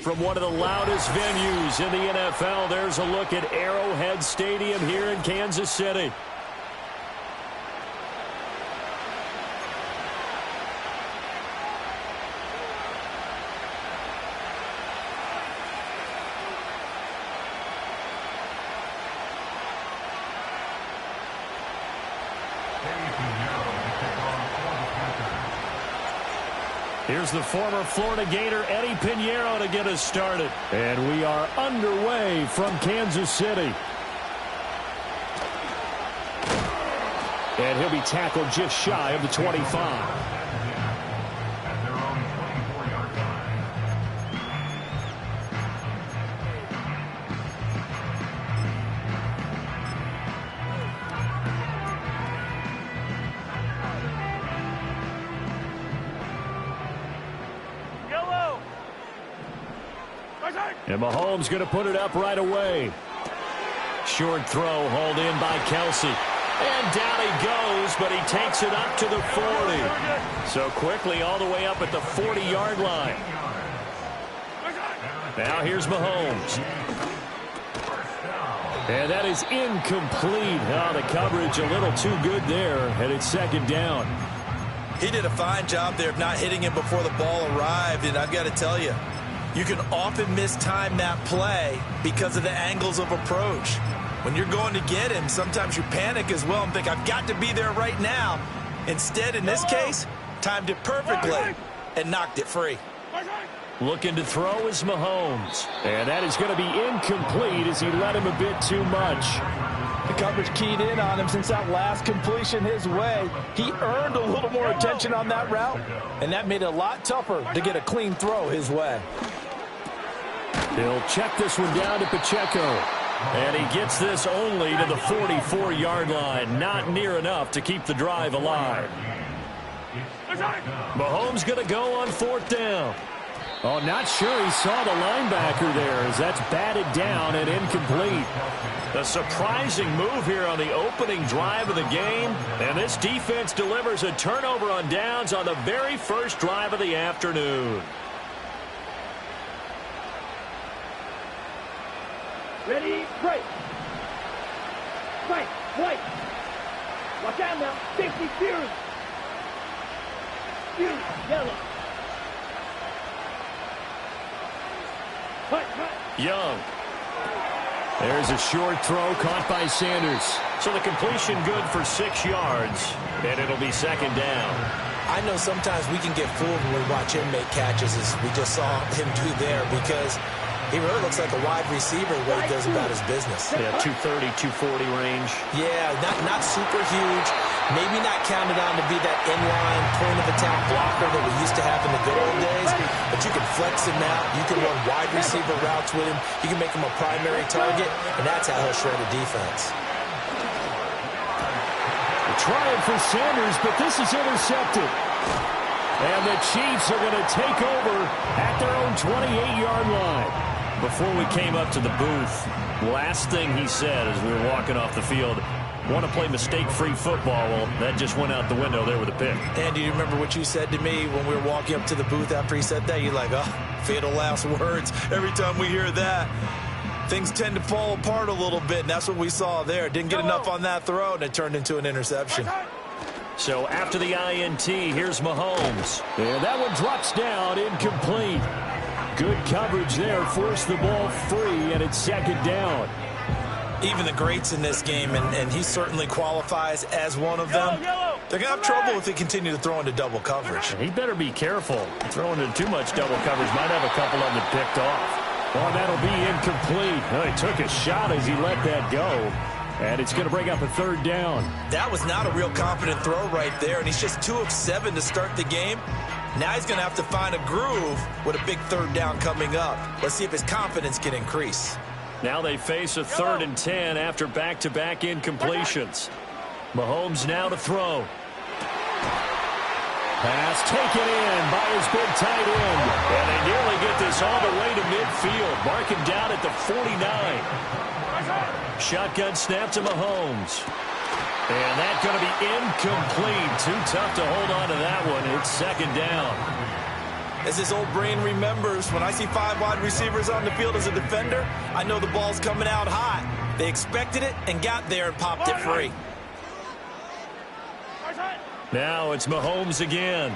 from one of the loudest venues in the NFL. There's a look at Arrowhead Stadium here in Kansas City. Here's the former Florida Gator Eddie Pinheiro to get us started. And we are underway from Kansas City. And he'll be tackled just shy of the 25. And Mahomes going to put it up right away. Short throw hauled in by Kelsey. And down he goes, but he takes it up to the 40. So quickly all the way up at the 40-yard line. Now here's Mahomes. And that is incomplete. Oh, the coverage a little too good there, and it's second down. He did a fine job there of not hitting him before the ball arrived, and I've got to tell you, you can often mistime that play because of the angles of approach. When you're going to get him, sometimes you panic as well and think, I've got to be there right now. Instead, in this case, timed it perfectly and knocked it free. Looking to throw is Mahomes. And that is going to be incomplete as he let him a bit too much. The coverage keyed in on him since that last completion his way. He earned a little more attention on that route, and that made it a lot tougher to get a clean throw his way. He'll check this one down to Pacheco. And he gets this only to the 44-yard line. Not near enough to keep the drive alive. Mahomes going to go on fourth down. Oh, not sure he saw the linebacker there as that's batted down and incomplete. A surprising move here on the opening drive of the game. And this defense delivers a turnover on downs on the very first drive of the afternoon. Ready, break. Right, white. Watch out now. Safety, Fury. Fury, yellow. Young. There's a short throw caught by Sanders. So the completion good for 6 yards. And it'll be second down. I know sometimes we can get fooled when we watch him make catches, as we just saw him do there, because he really looks like a wide receiver the way he goes about his business. Yeah, 230, 240 range. Yeah, not super huge. Maybe not counted on to be that inline point-of-attack blocker that we used to have in the good old days. But you can flex him out. You can run wide receiver routes with him. You can make him a primary target, and that's how he'll shred a defense. Trying for Sanders, but this is intercepted. And the Chiefs are going to take over at their own 28-yard line. Before we came up to the booth, last thing he said as we were walking off the field, want to play mistake-free football. Well, that just went out the window there with a pick. And do you remember what you said to me when we were walking up to the booth after he said that? You're like, oh, fatal last words. Every time we hear that, things tend to fall apart a little bit, and that's what we saw there. Didn't get enough on that throw, and it turned into an interception. So after the INT, here's Mahomes. And that one drops down, incomplete. Good coverage there, forced the ball free, and it's second down. Even the greats in this game, and he certainly qualifies as one of them, they're going to have trouble if they continue to throw into double coverage. He better be careful. Throwing into too much double coverage might have a couple of them picked off. Oh, that'll be incomplete. Well, he took a shot as he let that go. And it's going to bring up a third down. That was not a real confident throw right there, and he's just 2 of 7 to start the game. Now he's going to have to find a groove with a big third down coming up. Let's see if his confidence can increase. Now they face a 3rd and 10 after back-to-back incompletions. Mahomes now to throw. Pass taken in by his big tight end. And they nearly get this all the way to midfield. Mark him down at the 49. Shotgun snap to Mahomes. And that's going to be incomplete. Too tough to hold on to that one. It's second down. As his old brain remembers, when I see 5 wide receivers on the field as a defender, I know the ball's coming out hot. They expected it and got there and popped it free. Now it's Mahomes again.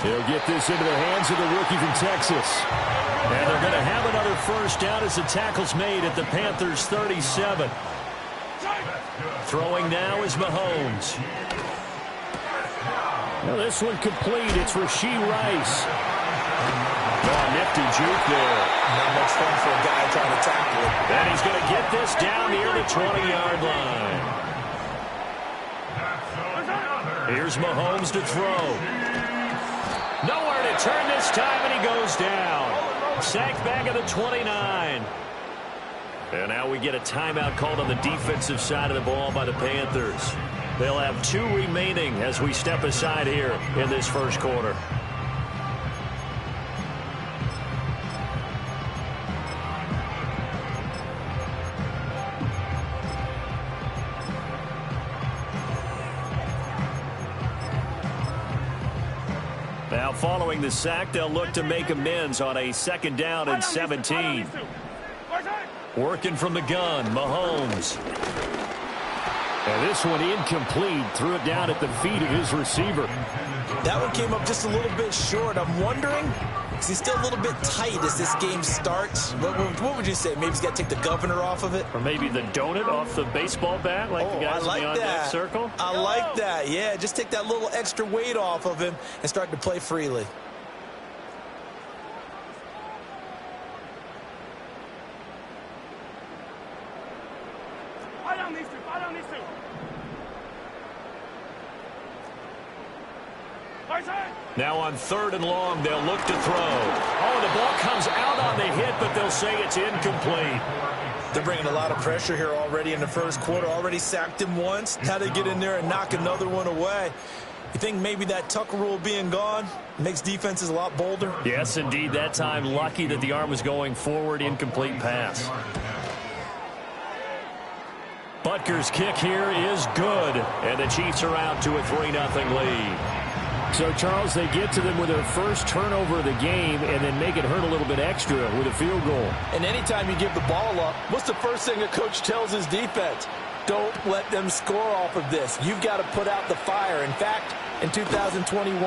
He'll get this into the hands of the rookie from Texas. And they're going to have another first down as the tackle's made at the Panthers' 37. Throwing now is Mahomes. Well, this one complete. It's Rashee Rice. Oh, nifty juke there. Not much fun for a guy trying to tackle it. And he's going to get this down near the 20-yard line. Here's Mahomes to throw. Nowhere to turn this time, and he goes down. Sacked back at the 29. And now we get a timeout called on the defensive side of the ball by the Panthers. They'll have 2 remaining as we step aside here in this first quarter. Now following the sack, they'll look to make amends on a 2nd down and 17. Working from the gun, Mahomes. And this one incomplete. Threw it down at the feet of his receiver. That one came up just a little bit short. I'm wondering, is he still a little bit tight as this game starts? What would you say? Maybe he's got to take the governor off of it? Or maybe the donut off the baseball bat like the guys in the on-deck circle? I like that. Yeah, just take that little extra weight off of him and start to play freely. Now on 3rd and long, they'll look to throw. Oh, the ball comes out on the hit, but they'll say it's incomplete. They're bringing a lot of pressure here already in the first quarter. Already sacked him once. How to get in there and knock another one away. You think maybe that Tucker rule being gone makes defenses a lot bolder? Yes, indeed. That time, lucky that the arm was going forward. Incomplete pass. Butker's kick here is good, and the Chiefs are out to a 3-0 lead. So, Charles, they get to them with their first turnover of the game and then make it hurt a little bit extra with a field goal. And anytime you give the ball up, what's the first thing a coach tells his defense? Don't let them score off of this. You've got to put out the fire. In fact, in 2021,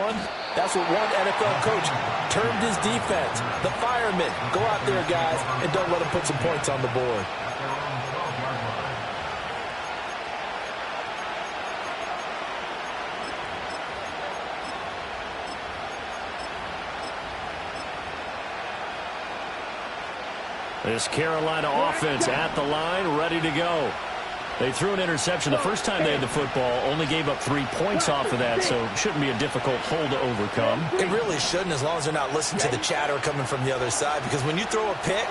that's what one NFL coach termed his defense. The firemen. Go out there, guys, and don't let them put some points on the board. This Carolina offense at the line, ready to go. They threw an interception the first time they had the football, only gave up 3 points off of that, so shouldn't be a difficult hole to overcome. It really shouldn't, as long as they're not listening to the chatter coming from the other side, because when you throw a pick,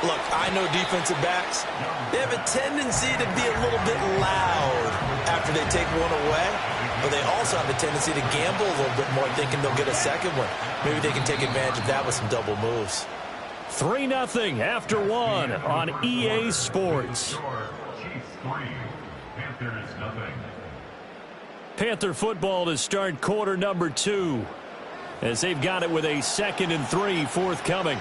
look, I know defensive backs, they have a tendency to be a little bit loud after they take one away, but they also have a tendency to gamble a little bit more, thinking they'll get a second one. Maybe they can take advantage of that with some double moves. 3-0 after 1 on EA Sports. Panther football to start quarter number 2 as they've got it with a 2nd and 3 forthcoming.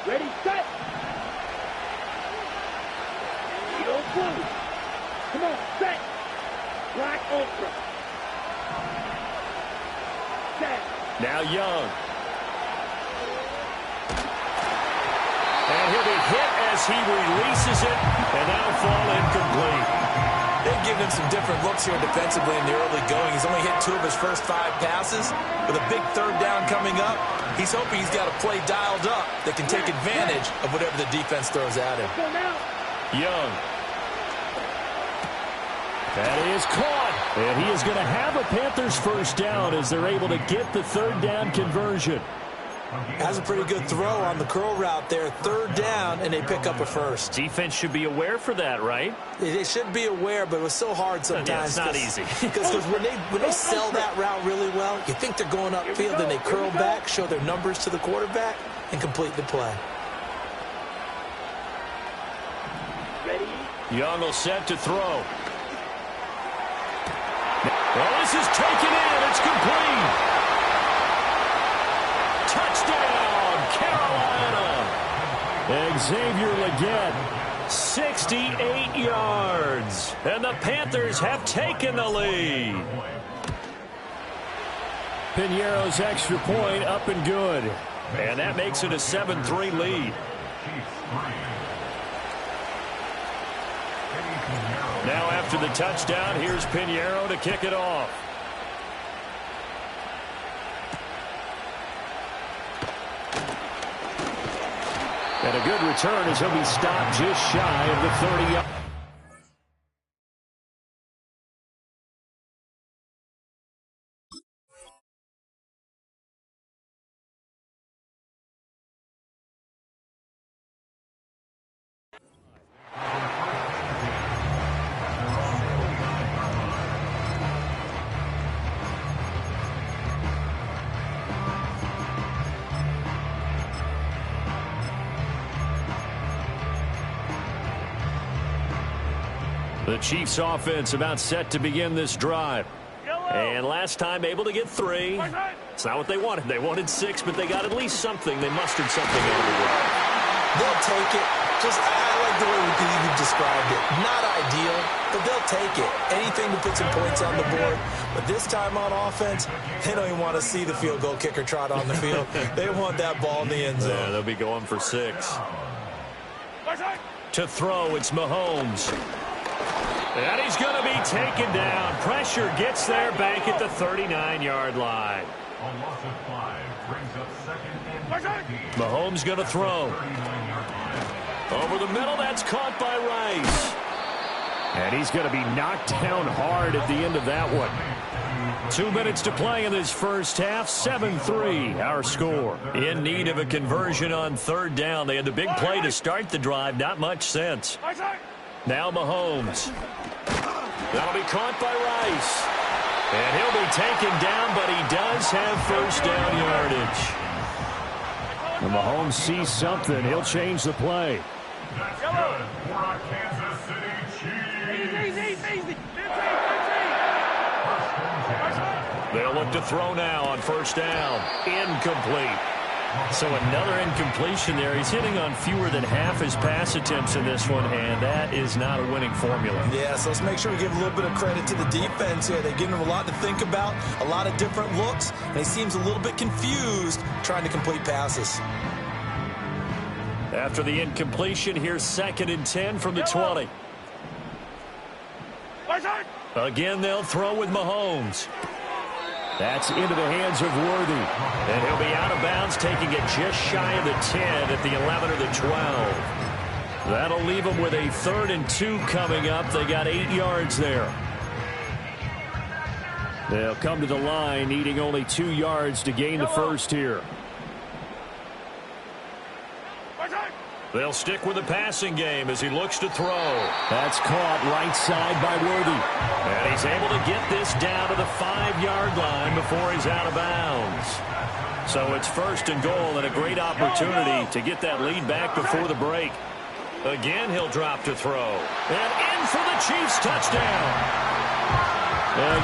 Ready, set. Come on, set. Black ultra. Set. Now Young. And he'll be hit as he releases it, and that'll fall incomplete. They've given him some different looks here defensively in the early going. He's only hit 2 of his first 5 passes. With a big 3rd down coming up, he's hoping he's got a play dialed up that can take advantage of whatever the defense throws at him. Young. That is caught. And he is going to have a Panthers first down as they're able to get the 3rd down conversion. Has a pretty good throw on the curl route there. 3rd down, and they pick up a first. Defense should be aware for that, right? They should be aware, but it was so hard sometimes. Yeah, it's not easy. Because when they sell that route really well, you think they're going upfield, then they curl back, show their numbers to the quarterback, and complete the play. Young will set to throw. Well, this is taken in. It's complete. Xavier Legette, 68 yards. And the Panthers have taken the lead. Piñeiro's extra point up and good. And that makes it a 7-3 lead. Now after the touchdown, here's Piñeiro to kick it off. And a good return as he'll be stopped just shy of the 30-yard. The Chiefs offense about set to begin this drive. And last time able to get 3. It's not what they wanted. They wanted 6, but they got at least something. They mustered something out of the drive. They'll take it. I like the way you described it. Not ideal, but they'll take it. Anything to put some points on the board. But this time on offense, they don't even want to see the field goal kicker trot on the field. They want that ball in the end zone. Yeah, they'll be going for 6. To throw, it's Mahomes. And he's going to be taken down. Pressure gets there back at the 39-yard line. Mahomes going to throw. Over the middle, that's caught by Rice. And he's going to be knocked down hard at the end of that one. 2 minutes to play in this first half. 7-3, our score. In need of a conversion on 3rd down. They had the big play to start the drive. Not much sense. Now Mahomes. That'll be caught by Rice. And he'll be taken down, but he does have 1st down yardage. When Mahomes sees something, he'll change the play. That's good for our Kansas City Chiefs. They'll look to throw now on 1st down. Incomplete. So another incompletion there. He's hitting on fewer than half his pass attempts in this one, and that is not a winning formula. Yeah, so let's make sure we give a little bit of credit to the defense here. They've given him a lot to think about, a lot of different looks, and he seems a little bit confused trying to complete passes. After the incompletion, here's 2nd and 10 from the 20. Again, they'll throw with Mahomes. That's into the hands of Worthy. And he'll be out of bounds, taking it just shy of the 10 at the 11 or the 12. That'll leave them with a 3rd and 2 coming up. They got 8 yards there. They'll come to the line, needing only 2 yards to gain the first here. They'll stick with the passing game as he looks to throw. That's caught right side by Worthy. And he's able to get this down to the 5-yard line before he's out of bounds. So it's 1st and goal and a great opportunity to get that lead back before the break. Again, he'll drop to throw. And in for the Chiefs touchdown.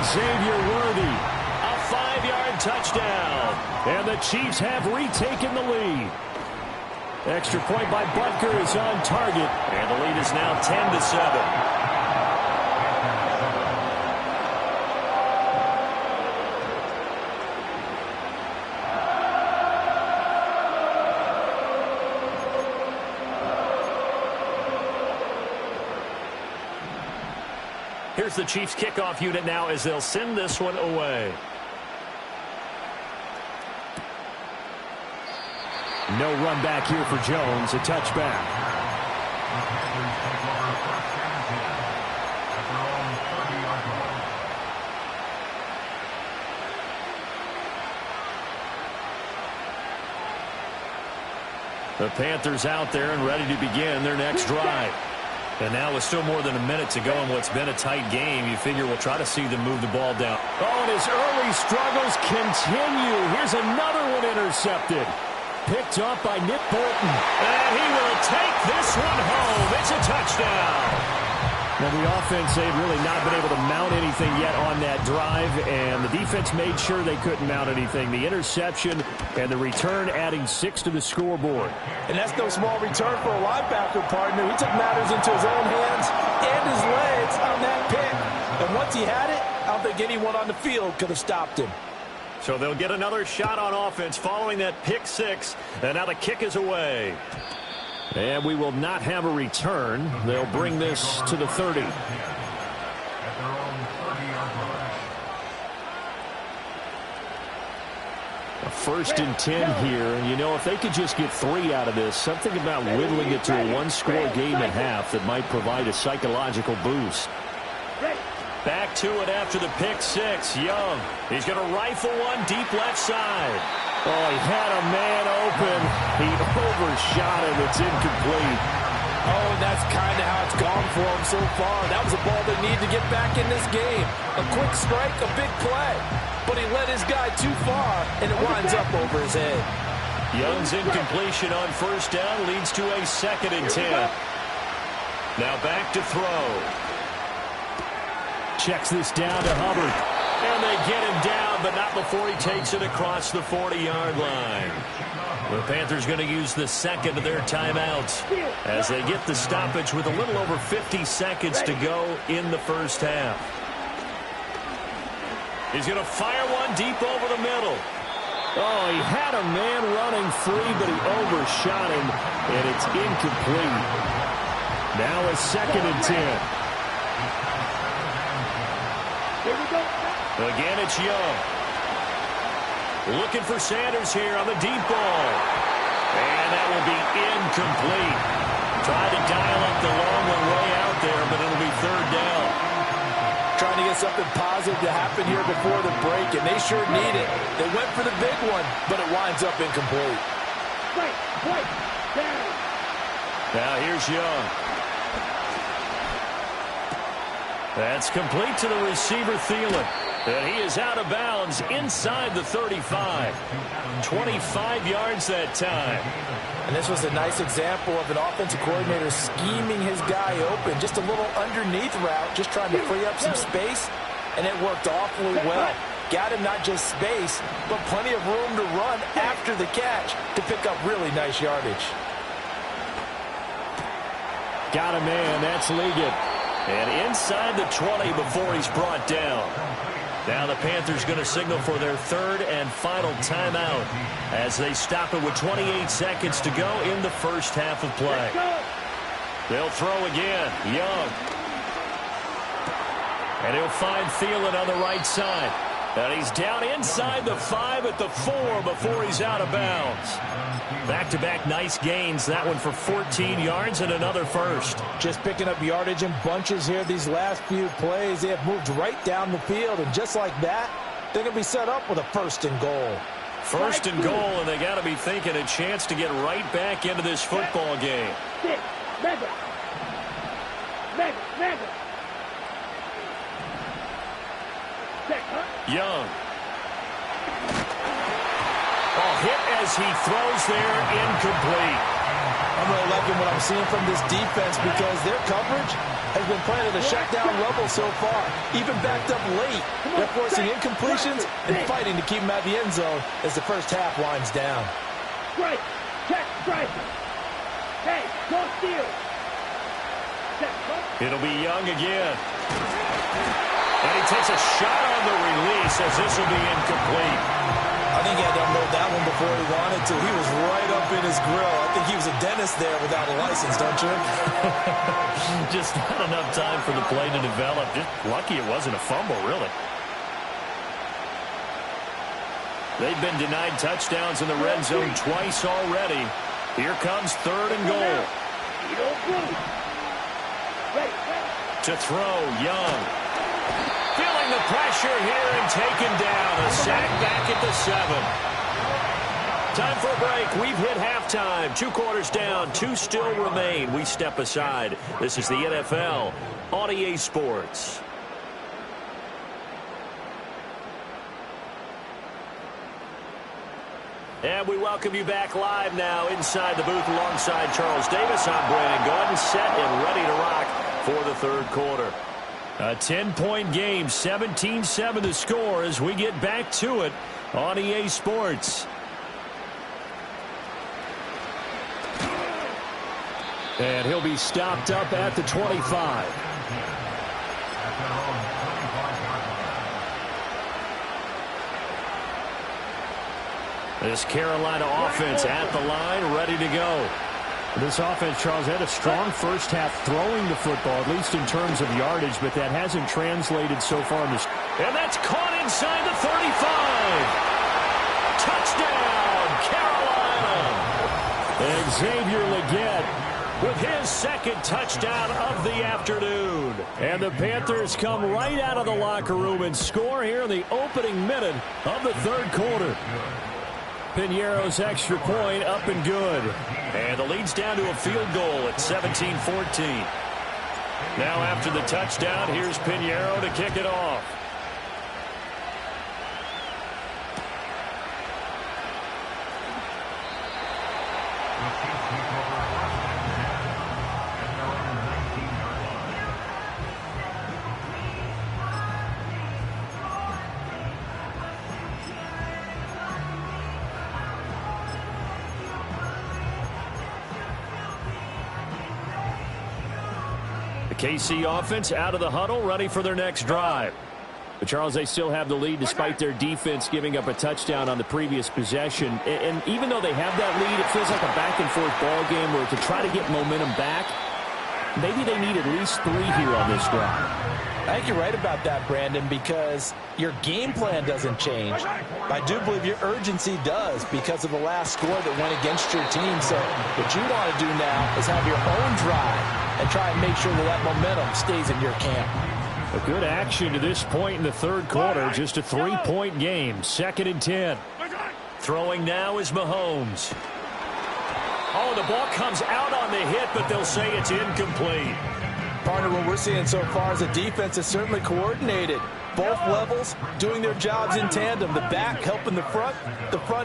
Xavier Worthy, a 5-yard touchdown. And the Chiefs have retaken the lead. Extra point by Butker is on target. And the lead is now 10-7. Here's the Chiefs kickoff unit now as they'll send this one away. No run back here for Jones. A touchback. The Panthers out there and ready to begin their next drive. And now with still more than a minute to go in what's been a tight game, you figure we'll try to see them move the ball down. Oh, and his early struggles continue. Here's another one intercepted. Picked up by Nick Bolton. And he will take this one home. It's a touchdown. And the offense, they've really not been able to mount anything yet on that drive, and the defense made sure they couldn't mount anything. The interception and the return adding 6 to the scoreboard. And that's no small return for a linebacker, partner. He took matters into his own hands and his legs on that pick. And once he had it, I don't think anyone on the field could have stopped him. So they'll get another shot on offense following that pick 6, and now the kick is away. And we will not have a return. They'll bring this to the 30. A 1st and 10 here. And, you know, if they could just get 3 out of this, something about whittling it to a one-score game at half that might provide a psychological boost. Back to it after the pick 6. Young. He's going to rifle one deep left side. Oh, he had a man open. He overshot him. It's incomplete. Oh, and that's kind of how it's gone for him so far. That was a ball they need to get back in this game. A quick strike, a big play. But he led his guy too far, and it winds up over his head. Young's incompletion on 1st down leads to a 2nd and 10. Now back to throw. Checks this down to Hubbard. And they get him down, but not before he takes it across the 40-yard line. The Panthers going to use the 2nd of their timeouts as they get the stoppage with a little over 50 seconds to go in the 1st half. He's going to fire one deep over the middle. Oh, he had a man running free, but he overshot him, and it's incomplete. Now a 2nd and 10. Again, it's Young. Looking for Sanders here on the deep ball. And that will be incomplete. Tried to dial up the long one way out there, but it'll be 3rd down. Trying to get something positive to happen here before the break, and they sure need it. They went for the big one, but it winds up incomplete. Now here's Young. That's complete to the receiver, Thielen. And he is out of bounds inside the 35. 25 yards that time. And this was a nice example of an offensive coordinator scheming his guy open. Just a little underneath route, just trying to free up some space. And it worked awfully well. Got him not just space, but plenty of room to run after the catch to pick up really nice yardage. Got a man, that's Liggett. And inside the 20 before he's brought down. Now the Panthers going to signal for their 3rd and final timeout as they stop it with 28 seconds to go in the 1st half of play. They'll throw again. Young. And he'll find Thielen on the right side. And he's down inside the 5 at the 4 before he's out of bounds. Back-to-back nice gains. That one for 14 yards and another 1st. Just picking up yardage in bunches here these last few plays. They have moved right down the field, and just like that, they're going to be set up with a 1st and goal. 1st and goal, and they got to be thinking a chance to get right back into this football game. Young. Oh, hit as he throws there, incomplete. I'm really liking what I'm seeing from this defense because their coverage has been playing at a shutdown level so far. Even backed up late, they're forcing incompletions and fighting to keep them out of the end zone as the 1st half winds down. Strike, check, strike. Hey, don't steal. It'll be Young again. And he takes a shot on the release as this will be incomplete. I think he had to unload that one before he wanted to. He was right up in his grill. I think he was a dentist there without a license, don't you? Just not enough time for the play to develop. Just lucky it wasn't a fumble, really. They've been denied touchdowns in the red zone twice already. Here comes 3rd and goal. To throw, Young. Feeling the pressure here and taken down. A sack back at the 7. Time for a break. We've hit halftime. 2 quarters down. 2 still remain. We step aside. This is the NFL on EA Sports. And we welcome you back live now inside the booth alongside Charles Davis. I'm Brandon Gordon, set and ready to rock for the third quarter. A 10-point game, 17-7 the score as we get back to it on EA Sports. And he'll be stopped up at the 25. This Carolina offense at the line, ready to go. This offense, Charles, had a strong first half throwing the football, at least in terms of yardage, but that hasn't translated so far in this. And that's caught inside the 35. Touchdown, Carolina. And Xavier Legette with his second touchdown of the afternoon. And the Panthers come right out of the locker room and score here in the opening minute of the third quarter. Piñeiro's extra point up and good. And the lead's down to a field goal at 17-14. Now after the touchdown, here's Piñeiro to kick it off. KC offense out of the huddle, ready for their next drive. But, Charles, they still have the lead despite their defense giving up a touchdown on the previous possession. And even though they have that lead, it feels like a back-and-forth ball game where to try to get momentum back, maybe they need at least 3 here on this drive. I think you're right about that, Brandon, because your game plan doesn't change. I do believe your urgency does because of the last score that went against your team. So what you want to do now is have your own drive and try and make sure that momentum stays in your camp. A good action to this point in the third quarter. Just a 3-point game. 2nd and 10. Throwing now is Mahomes. Oh, the ball comes out on the hit, but they'll say it's incomplete. Partner, what we're seeing so far is the defense is certainly coordinated. Both levels doing their jobs in tandem. The back helping the front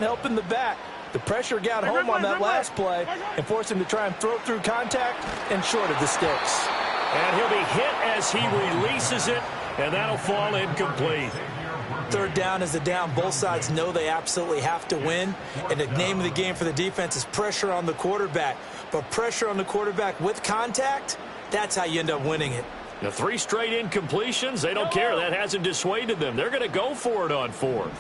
helping the back. The pressure got home on that last play and forced him to try and throw through contact and short of the sticks. And he'll be hit as he releases it, and that'll fall incomplete. Third down is the down. Both sides know they absolutely have to win. And the name of the game for the defense is pressure on the quarterback. But pressure on the quarterback with contact, that's how you end up winning it. The 3 straight incompletions, they don't care. That hasn't dissuaded them. They're going to go for it on 4th.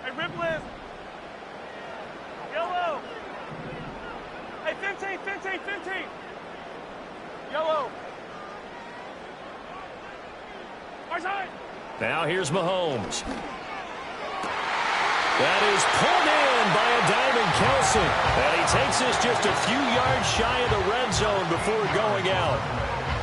Hey, Ripley. Yellow. Hey, 15. Yellow. Our side. Now here's Mahomes. That is pulled in by a Diamond Kelson. And he takes us just a few yards shy of the red zone before going out.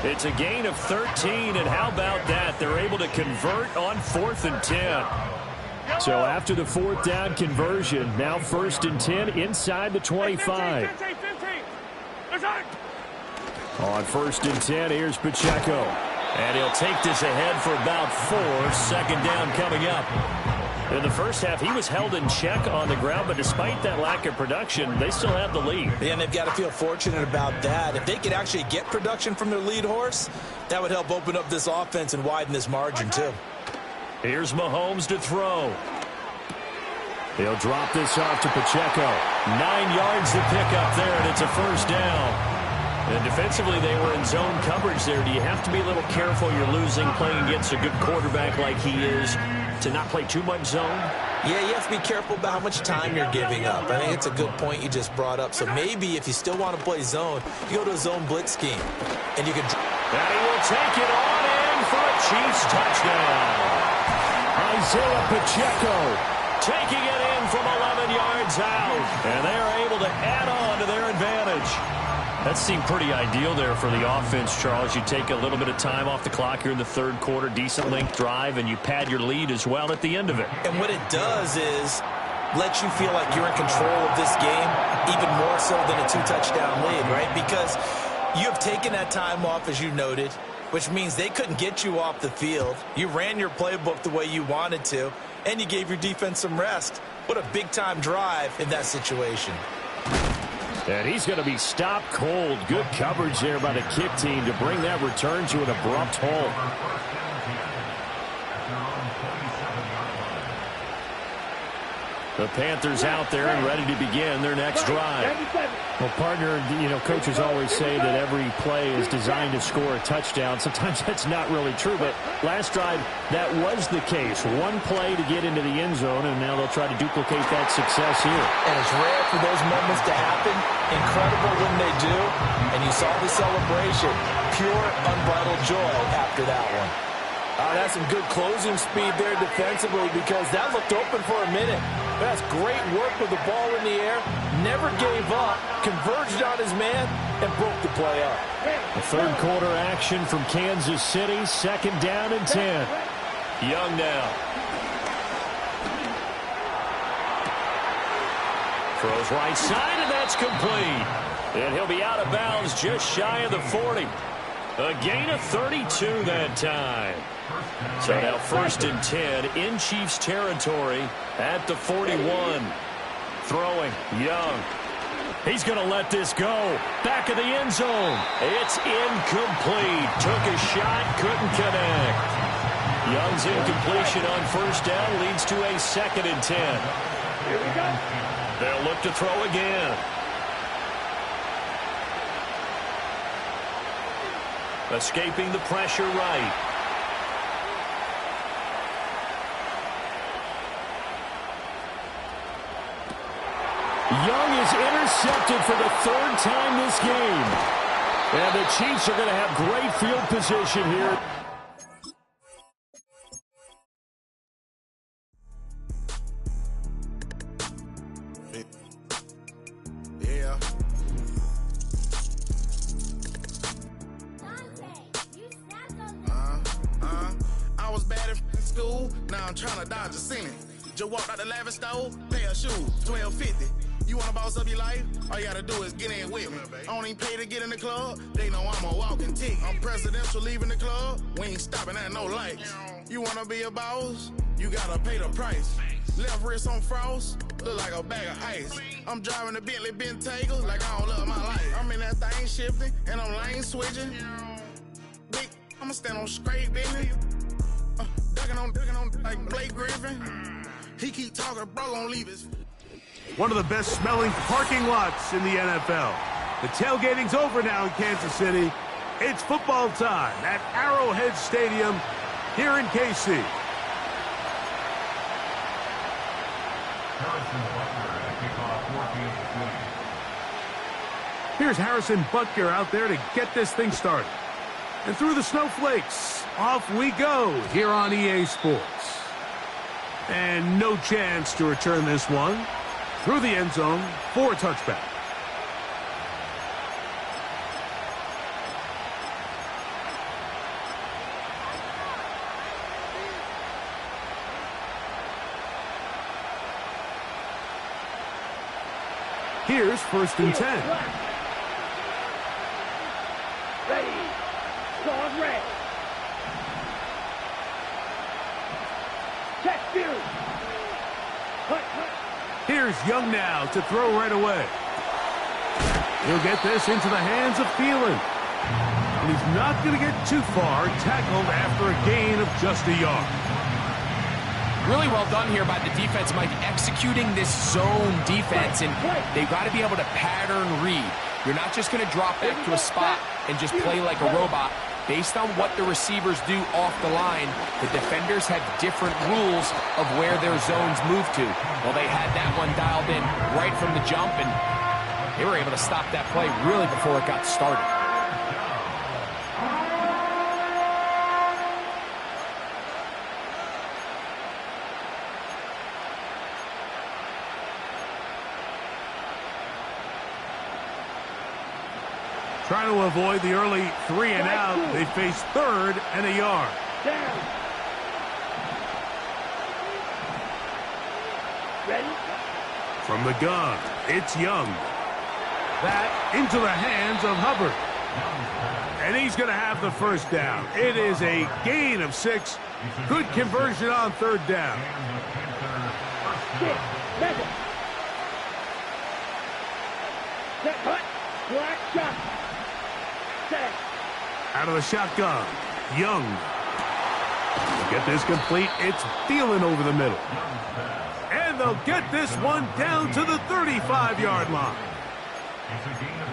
It's a gain of 13, and how about that? They're able to convert on 4th and 10. So after the 4th down conversion, now 1st and 10 inside the 25. 15. On 1st and 10, here's Pacheco. And he'll take this ahead for about 4. 2nd down coming up. In the first half, he was held in check on the ground, but despite that lack of production, they still have the lead. And they've got to feel fortunate about that. If they could actually get production from their lead horse, that would help open up this offense and widen this margin, too. Here's Mahomes to throw. He'll drop this off to Pacheco. 9 yards to pick up there, and it's a 1st down. And defensively, they were in zone coverage there. Do you have to be a little careful? You're losing playing against a good quarterback like he is to not play too much zone? Yeah, you have to be careful about how much time you're giving up. I think it's a good point you just brought up. So maybe if you still want to play zone, you go to a zone blitz scheme. And you can... And he will take it on in for a Chiefs touchdown. Isaiah Pacheco taking it in from 11 yards out. And they are able to add on to their advantage. That seemed pretty ideal there for the offense, Charles. You take a little bit of time off the clock here in the third quarter, decent length drive, and you pad your lead as well at the end of it. And what it does is let you feel like you're in control of this game, even more so than a 2-touchdown lead, right? Because you have taken that time off, as you noted, which means they couldn't get you off the field. You ran your playbook the way you wanted to, and you gave your defense some rest. What a big-time drive in that situation. And he's going to be stopped cold. Good coverage there by the kick team to bring that return to an abrupt halt. The Panthers out there and ready to begin their next drive. Well, partner, coaches always say that every play is designed to score a touchdown. Sometimes that's not really true, but last drive, that was the case. One play to get into the end zone, and now they'll try to duplicate that success here. And it's rare for those moments to happen. Incredible when they do. And you saw the celebration. Pure, unbridled joy after that one. That's some good closing speed there defensively because that looked open for a minute. That's great work with the ball in the air. Never gave up, converged on his man, and broke the play up. The third quarter action from Kansas City. 2nd down and 10. Young now. Throws right side, and that's complete. And he'll be out of bounds just shy of the 40. A gain of 32 that time. So now 1st and 10 in Chiefs territory at the 41. Throwing, Young. He's going to let this go. Back of the end zone. It's incomplete. Took a shot, couldn't connect. Young's incompletion on 1st down leads to a 2nd and 10. Here we go. They'll look to throw again. Escaping the pressure right. Young is intercepted for the 3rd time this game. And the Chiefs are going to have great field position here. Yeah. I was bad in school, now I'm trying to dodge a sentence. Just walked out the lavish store, pair of shoes, $12.50. You wanna boss up your life? All you gotta do is get in with me. I don't even pay to get in the club, they know I'm a walking ticket. I'm presidential leaving the club, we ain't stopping at no lights. You wanna be a boss? You gotta pay the price. Left wrist on frost, look like a bag of ice. I'm driving a Bentley Bentayga like I don't love my life. I'm in that thing shifting, and I'm lane switching. Big, I'ma stand on straight business. Ducking on like Blake Griffin. He keep talking, bro, gon' leave his. One of the best smelling parking lots in the NFL. The tailgating's over now in Kansas City. It's football time at Arrowhead Stadium here in KC. Here's Harrison Butker out there to get this thing started. And through the snowflakes, off we go here on EA Sports. And no chance to return this one. Through the end zone for a touchback. Here's 1st and 10. Ready. Squad red. Check view. Here's Young now to throw right away. He'll get this into the hands of Thielen. And he's not going to get too far, tackled after a gain of just a yard. Really well done here by the defense, Mike, executing this zone defense, and they've got to be able to pattern read. You're not just going to drop back to a spot and just play like a robot. Based on what the receivers do off the line, the defenders have different rules of where their zones move to. Well, they had that one dialed in right from the jump, and they were able to stop that play really before it got started. Trying to avoid the early 3 and out, they face 3rd and a yard. Down. Ready? From the gun, it's Young. That into the hands of Hubbard. And he's going to have the 1st down. It is a gain of 6. Good conversion on 3rd down. 6 seconds. Set, cut. Black shot. Set. Out of the shotgun. Young. Get this complete. It's Thielen over the middle. And they'll get this one down to the 35-yard line.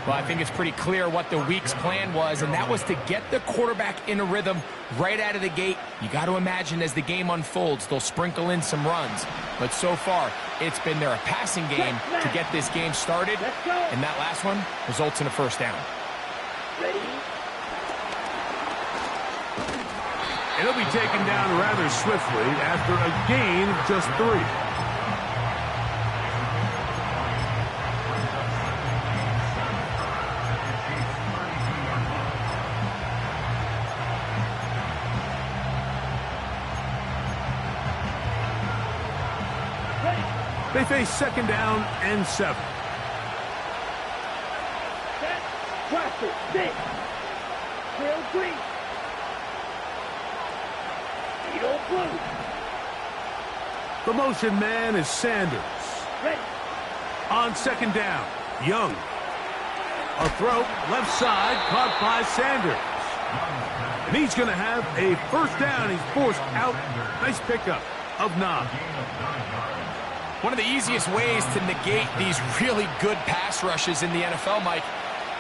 Well, I think it's pretty clear what the week's plan was, and that was to get the quarterback in a rhythm right out of the gate. You got to imagine as the game unfolds, they'll sprinkle in some runs. But so far, it's been their passing game to get this game started, and that last one results in a first down. Ready? It'll be taken down rather swiftly after a gain of just 3. They face second down and 7. Set. Pressure. 6. Trail green. Needle blue. The motion man is Sanders. Ready. On second down, Young. A throw, left side, caught by Sanders. And he's going to have a first down. He's forced out. Nice pickup of 9. One of the easiest ways to negate these really good pass rushes in the NFL, Mike,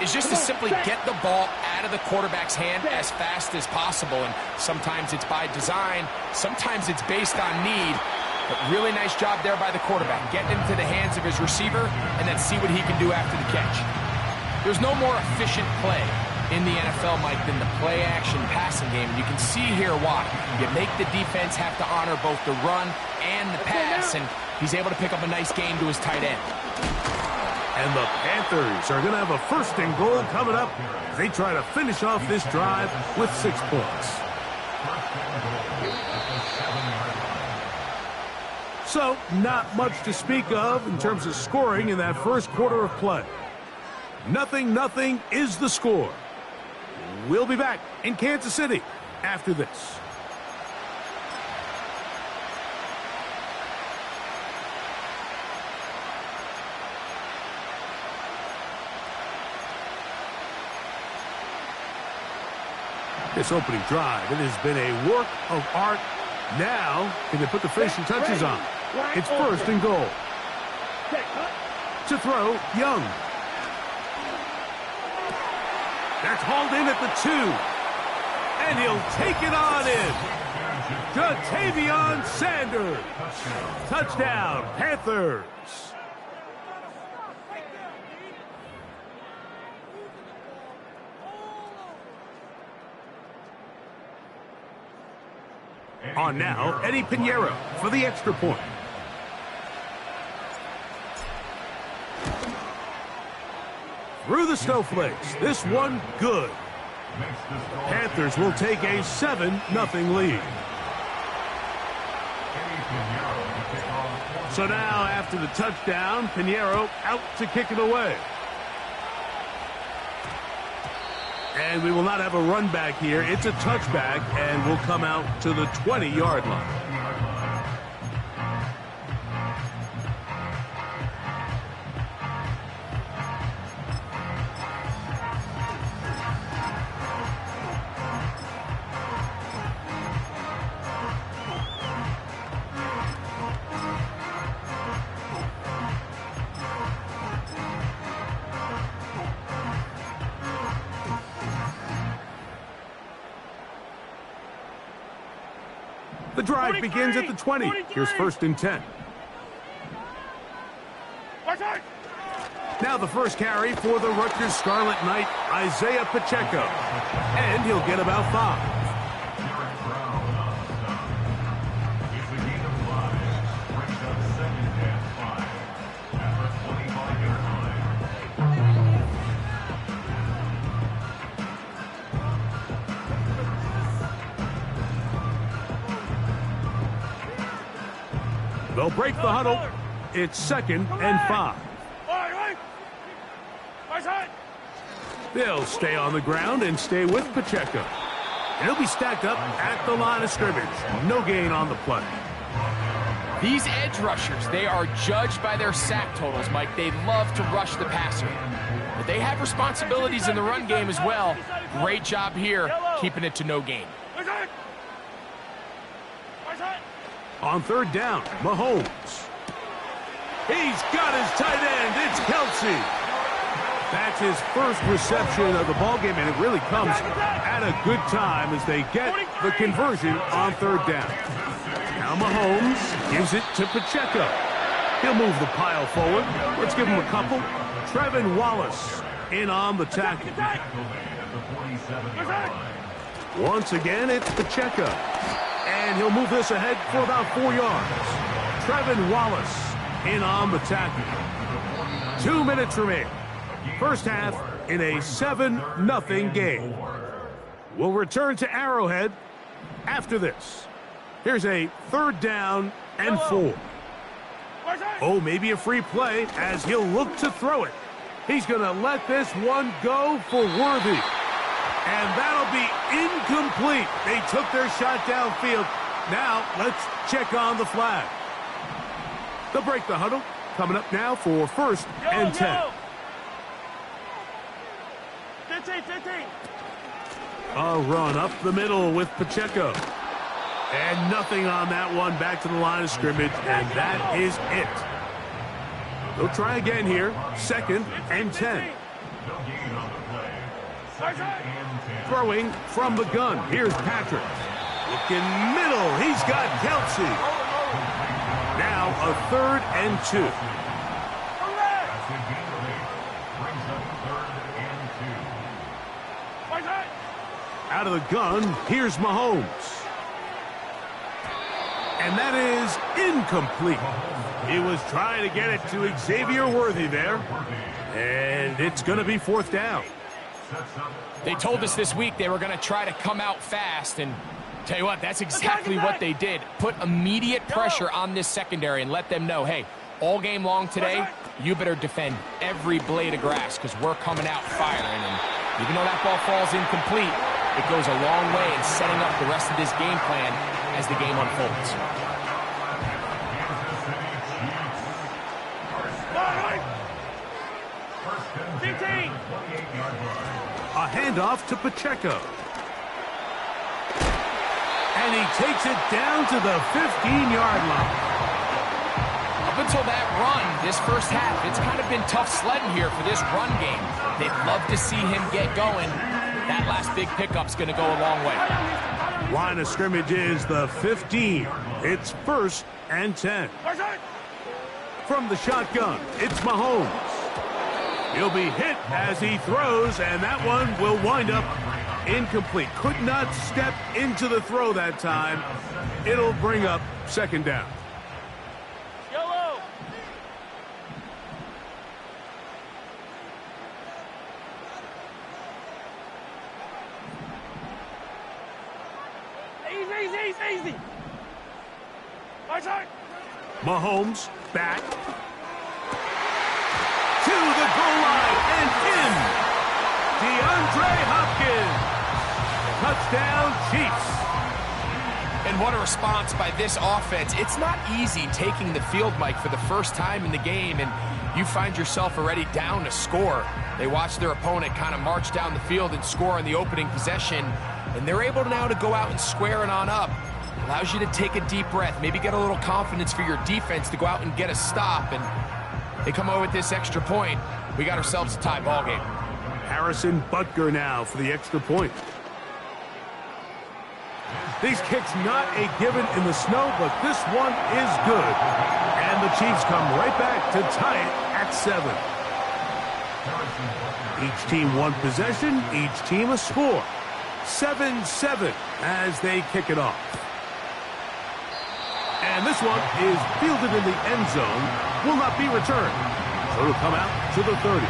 is just to simply get the ball out of the quarterback's hand as fast as possible. And sometimes it's by design, sometimes it's based on need. But really nice job there by the quarterback. Get into the hands of his receiver and then see what he can do after the catch. There's no more efficient play in the NFL, Mike, than the play-action passing game. You can see here why. You make the defense have to honor both the run and the pass, and he's able to pick up a nice gain to his tight end. And the Panthers are going to have a first and goal coming up as they try to finish off this drive with 6 points. So, not much to speak of in terms of scoring in that first quarter of play. 0-0 is the score. We'll be back in Kansas City after this. This opening drive, it has been a work of art. Now, can they put the finishing touches on? It's first and goal. To throw, Young. That's hauled in at the 2. And he'll take it on in. Jatavion Sanders. Touchdown, Panthers. On now, Eddie Pinheiro for the extra point. Through the snowflakes. This one good. Panthers will take a 7-0 lead. So now, after the touchdown, Pinheiro out to kick it away. And we will not have a run back here. It's a touchback, and will come out to the 20-yard line. The drive begins at the 20. Here's first and 10. Now the first carry for the Rutgers Scarlet Knight, Isaiah Pacheco. And he'll get about 5. They'll break the huddle. It's second and 5. They'll stay on the ground and stay with Pacheco. And he'll be stacked up at the line of scrimmage. No gain on the play. These edge rushers, they are judged by their sack totals, Mike. They love to rush the passer. But they have responsibilities in the run game as well. Great job here, keeping it to no gain. On third down, Mahomes. He's got his tight end. It's Kelsey. That's his first reception of the ballgame, and it really comes at a good time as they get the conversion on third down. Now Mahomes gives it to Pacheco. He'll move the pile forward. Let's give him a couple. Trevin Wallace in on the tackle. Once again, it's Pacheco. And he'll move this ahead for about 4 yards. Trevin Wallace in on the tackle. 2 minutes remain. First half in a 7-0 game. We'll return to Arrowhead after this. Here's a third down and 4. Oh, maybe a free play as he'll look to throw it. He's going to let this one go for Worthy. And that'll be incomplete. They took their shot downfield. Now, let's check on the flag. They'll break the huddle. Coming up now for first and 10. 15. A run up the middle with Pacheco. And nothing on that one. Back to the line of scrimmage, and that is it. They'll try again here. Second and 10. Throwing from the gun. Here's Patrick. Looking middle. He's got Kelsey. Now a third and 2. Out of the gun, here's Mahomes. And that is incomplete. He was trying to get it to Xavier Worthy there. And it's going to be fourth down. They told us this week they were going to try to come out fast, and tell you what, that's exactly what they did. Put immediate pressure on this secondary and let them know, hey, all game long today, you better defend every blade of grass because we're coming out firing. And even though that ball falls incomplete, it goes a long way in setting up the rest of this game plan as the game unfolds. A handoff to Pacheco. And he takes it down to the 15-yard line. Up until that run, this first half, it's kind of been tough sledding here for this run game. They'd love to see him get going. That last big pickup's going to go a long way. Line of scrimmage is the 15. It's first and 10. From the shotgun, it's Mahomes. He'll be hit as he throws, and that one will wind up incomplete. Could not step into the throw that time. It'll bring up second down. Yellow. Easy. Mahomes back to the goal line and in. DeAndre Hopkins. Touchdown, Chiefs. And what a response by this offense. It's not easy taking the field, Mike, for the first time in the game, and you find yourself already down to score. They watch their opponent kind of march down the field and score on the opening possession, and they're able now to go out and square it on up. Allows you to take a deep breath, maybe get a little confidence for your defense to go out and get a stop, and they come over with this extra point. We got ourselves a tie ball game. Harrison Butker now for the extra point. These kicks not a given in the snow, but this one is good. And the Chiefs come right back to tie it at 7. Each team one possession, each team a score. 7-7 as they kick it off. And this one is fielded in the end zone, will not be returned. So it'll come out to the 30.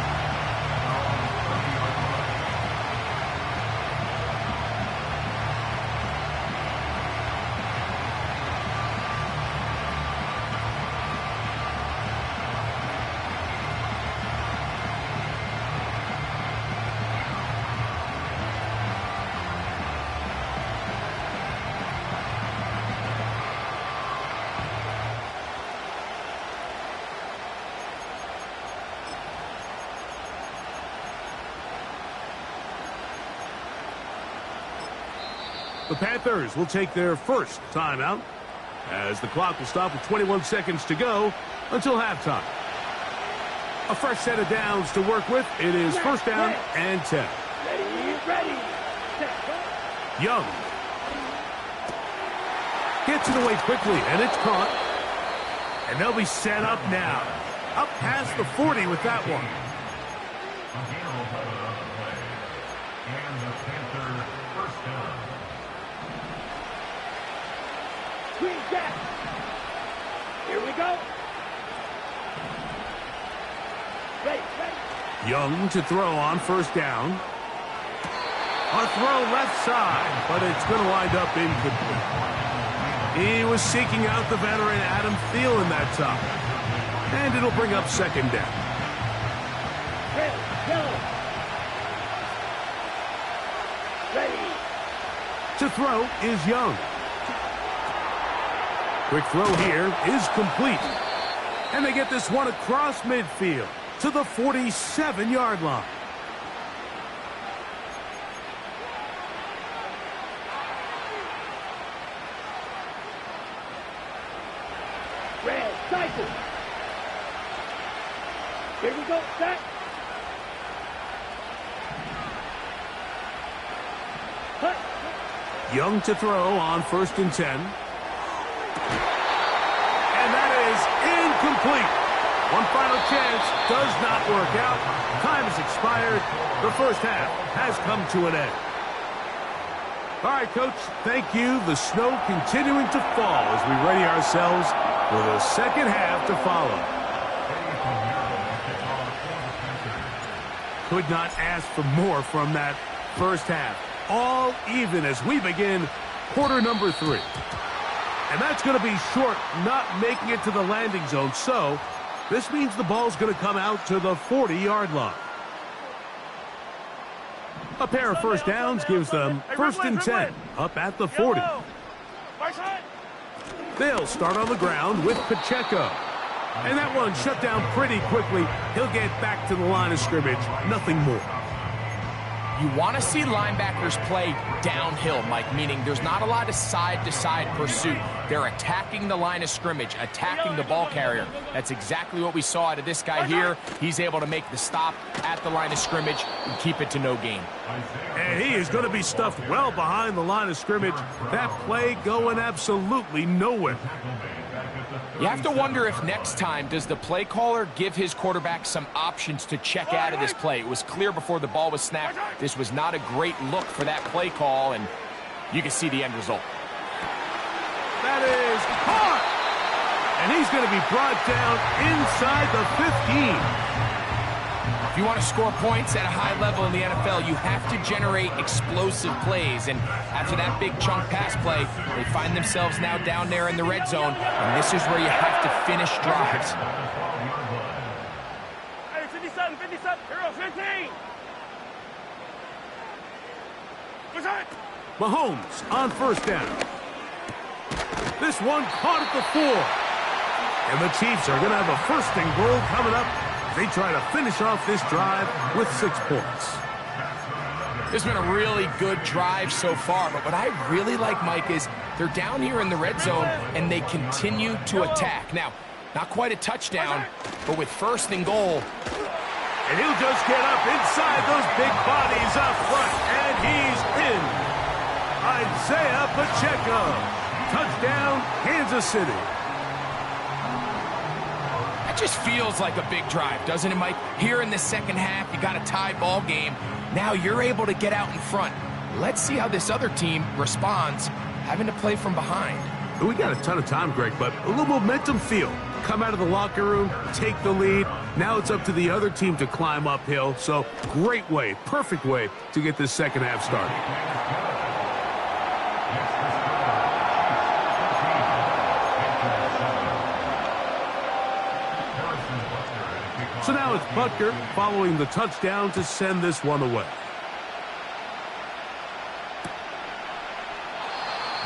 The Panthers will take their first timeout as the clock will stop with 21 seconds to go until halftime. A fresh set of downs to work with. It is first down and 10. Ready. Young gets it away quickly, and it's caught. And they'll be set up now. Up past the 40 with that one. And the Panther first down. Green Jack. Here we go. Ready. Young to throw on first down. A throw left side, but it's going to wind up incomplete. He was seeking out the veteran Adam Thielen that time. And it'll bring up second down. Ready. To throw is Young. Quick throw here is complete. And they get this one across midfield to the 47-yard line. Red, cycle. Here we go, set. Cut. Young to throw on first and 10. And that is incomplete. One final chance does not work out. Time has expired. The first half has come to an end. All right, Coach, thank you. The snow continuing to fall as we ready ourselves for the second half to follow. Could not ask for more from that first half. All even as we begin quarter number 3. And that's going to be short, not making it to the landing zone. So this means the ball's going to come out to the 40-yard line. A pair of first downs gives them first and 10 up at the 40. They'll start on the ground with Pacheco. And that one shut down pretty quickly. He'll get back to the line of scrimmage. Nothing more. You want to see linebackers play downhill, Mike, meaning there's not a lot of side-to-side pursuit. They're attacking the line of scrimmage, attacking the ball carrier. That's exactly what we saw out of this guy here. He's able to make the stop at the line of scrimmage and keep it to no gain. And he is going to be stuffed well behind the line of scrimmage. That play going absolutely nowhere. You have to wonder if next time, does the play caller give his quarterback some options to check out of this play? It was clear before the ball was snapped. This was not a great look for that play call, and you can see the end result. That is caught! And he's going to be brought down inside the 15. If you want to score points at a high level in the NFL, you have to generate explosive plays. And after that big chunk pass play, they find themselves now down there in the red zone. And this is where you have to finish drives. Hey, 57, 15. What's that? Mahomes on first down. This one caught at the 4. And the Chiefs are going to have a first and goal coming up. They try to finish off this drive with 6 points. This has been a really good drive so far, but what I really like, Mike, is they're down here in the red zone, and they continue to attack. Now, not quite a touchdown, but with first and goal. And he'll just get up inside those big bodies up front, and he's in. Isaiah Pacheco. Touchdown, Kansas City. That just feels like a big drive, doesn't it, Mike? Here in the second half, you got a tie ball game. Now you're able to get out in front. Let's see how this other team responds, having to play from behind. We got a ton of time, Greg, but a little momentum feel. Come out of the locker room, take the lead. Now it's up to the other team to climb uphill. So great way, perfect way to get this second half started. So now it's Butker following the touchdown to send this one away.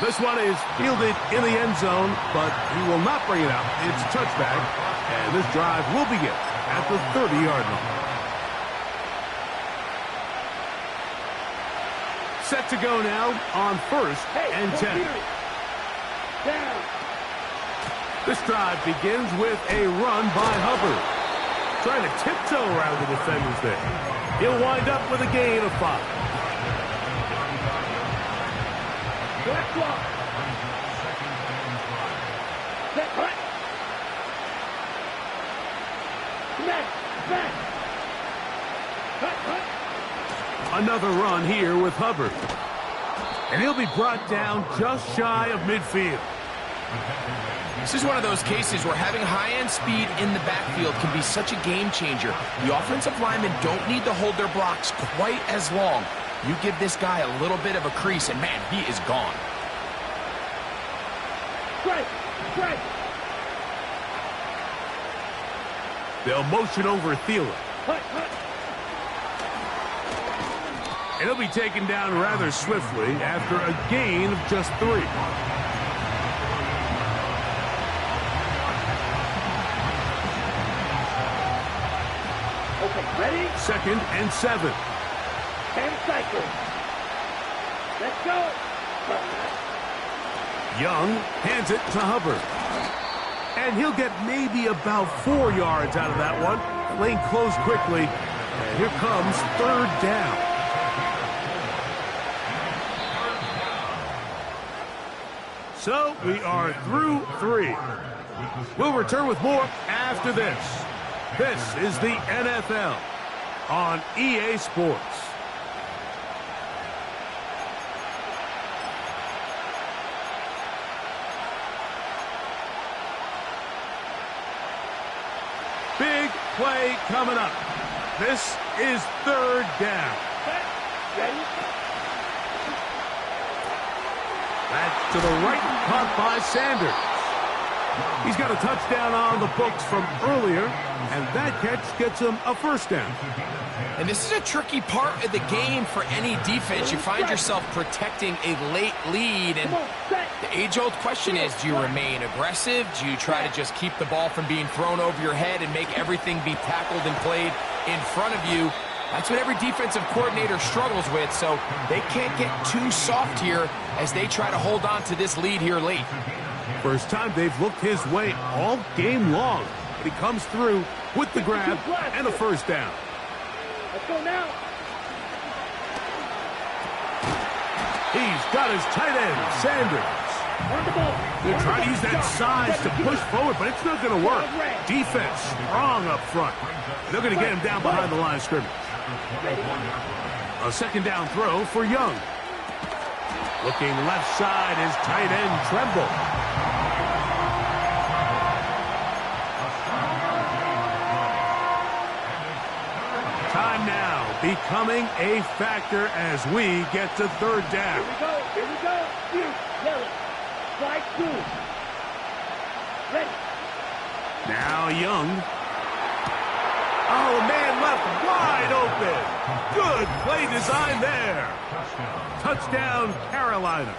This one is fielded in the end zone, but he will not bring it out. It's touchback, and this drive will begin at the 30-yard line. Set to go now on 1st and 10. Down. This drive begins with a run by Hubbard. Trying to tiptoe around the defenders there. He'll wind up with a gain of 5. Black block. Set, hut. Back. Hut. Another run here with Hubbard. And he'll be brought down just shy of midfield. This is one of those cases where having high-end speed in the backfield can be such a game changer. The offensive linemen don't need to hold their blocks quite as long. You give this guy a little bit of a crease, and man, he is gone. Strike. They'll motion over Thielen. Hut. And he'll be taken down rather swiftly after a gain of just 3. Okay, ready? 2nd and 7. 10 cycles. Let's go. Young hands it to Hubbard. And he'll get maybe about 4 yards out of that one. The lane closed quickly. And here comes 3rd down. So we are through 3. We'll return with more after this. This is the NFL on EA Sports. Big play coming up. This is 3rd down. Ready? That's to the right, caught by Sanders. He's got a touchdown on the books from earlier, and that catch gets him a 1st down. And this is a tricky part of the game for any defense. You find yourself protecting a late lead, and the age-old question is, do you remain aggressive? Do you try to just keep the ball from being thrown over your head and make everything be tackled and played in front of you? That's what every defensive coordinator struggles with, so they can't get too soft here as they try to hold on to this lead here late. First time they've looked his way all game long, but he comes through with the grab and a 1st down. Let's go now. He's got his tight end, Sanders. On the ball. They're trying to use that size to push forward, but it's not going to work. Defense strong up front. They're going to get him down behind the line of scrimmage. A 2nd down throw for Young. Looking left side is tight end Tremble. Time now becoming a factor as we get to 3rd down. Here we go. Yellow. Strike 2. Ready. Now Young. Oh, man left wide open. Good play design there. Touchdown, Carolina.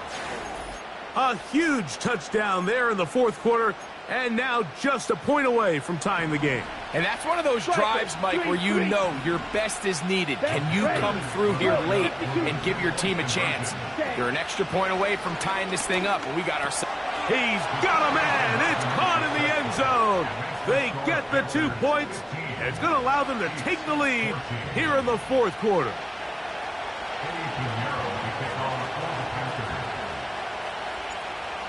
A huge touchdown there in the 4th quarter, and now just a point away from tying the game. And that's one of those drives, Mike, where you know your best is needed. Can you come through here late and give your team a chance? You're an extra point away from tying this thing up, and we got ourselves. He's got a man. It's caught in the end zone. They get the 2 points, and it's going to allow them to take the lead here in the 4th quarter.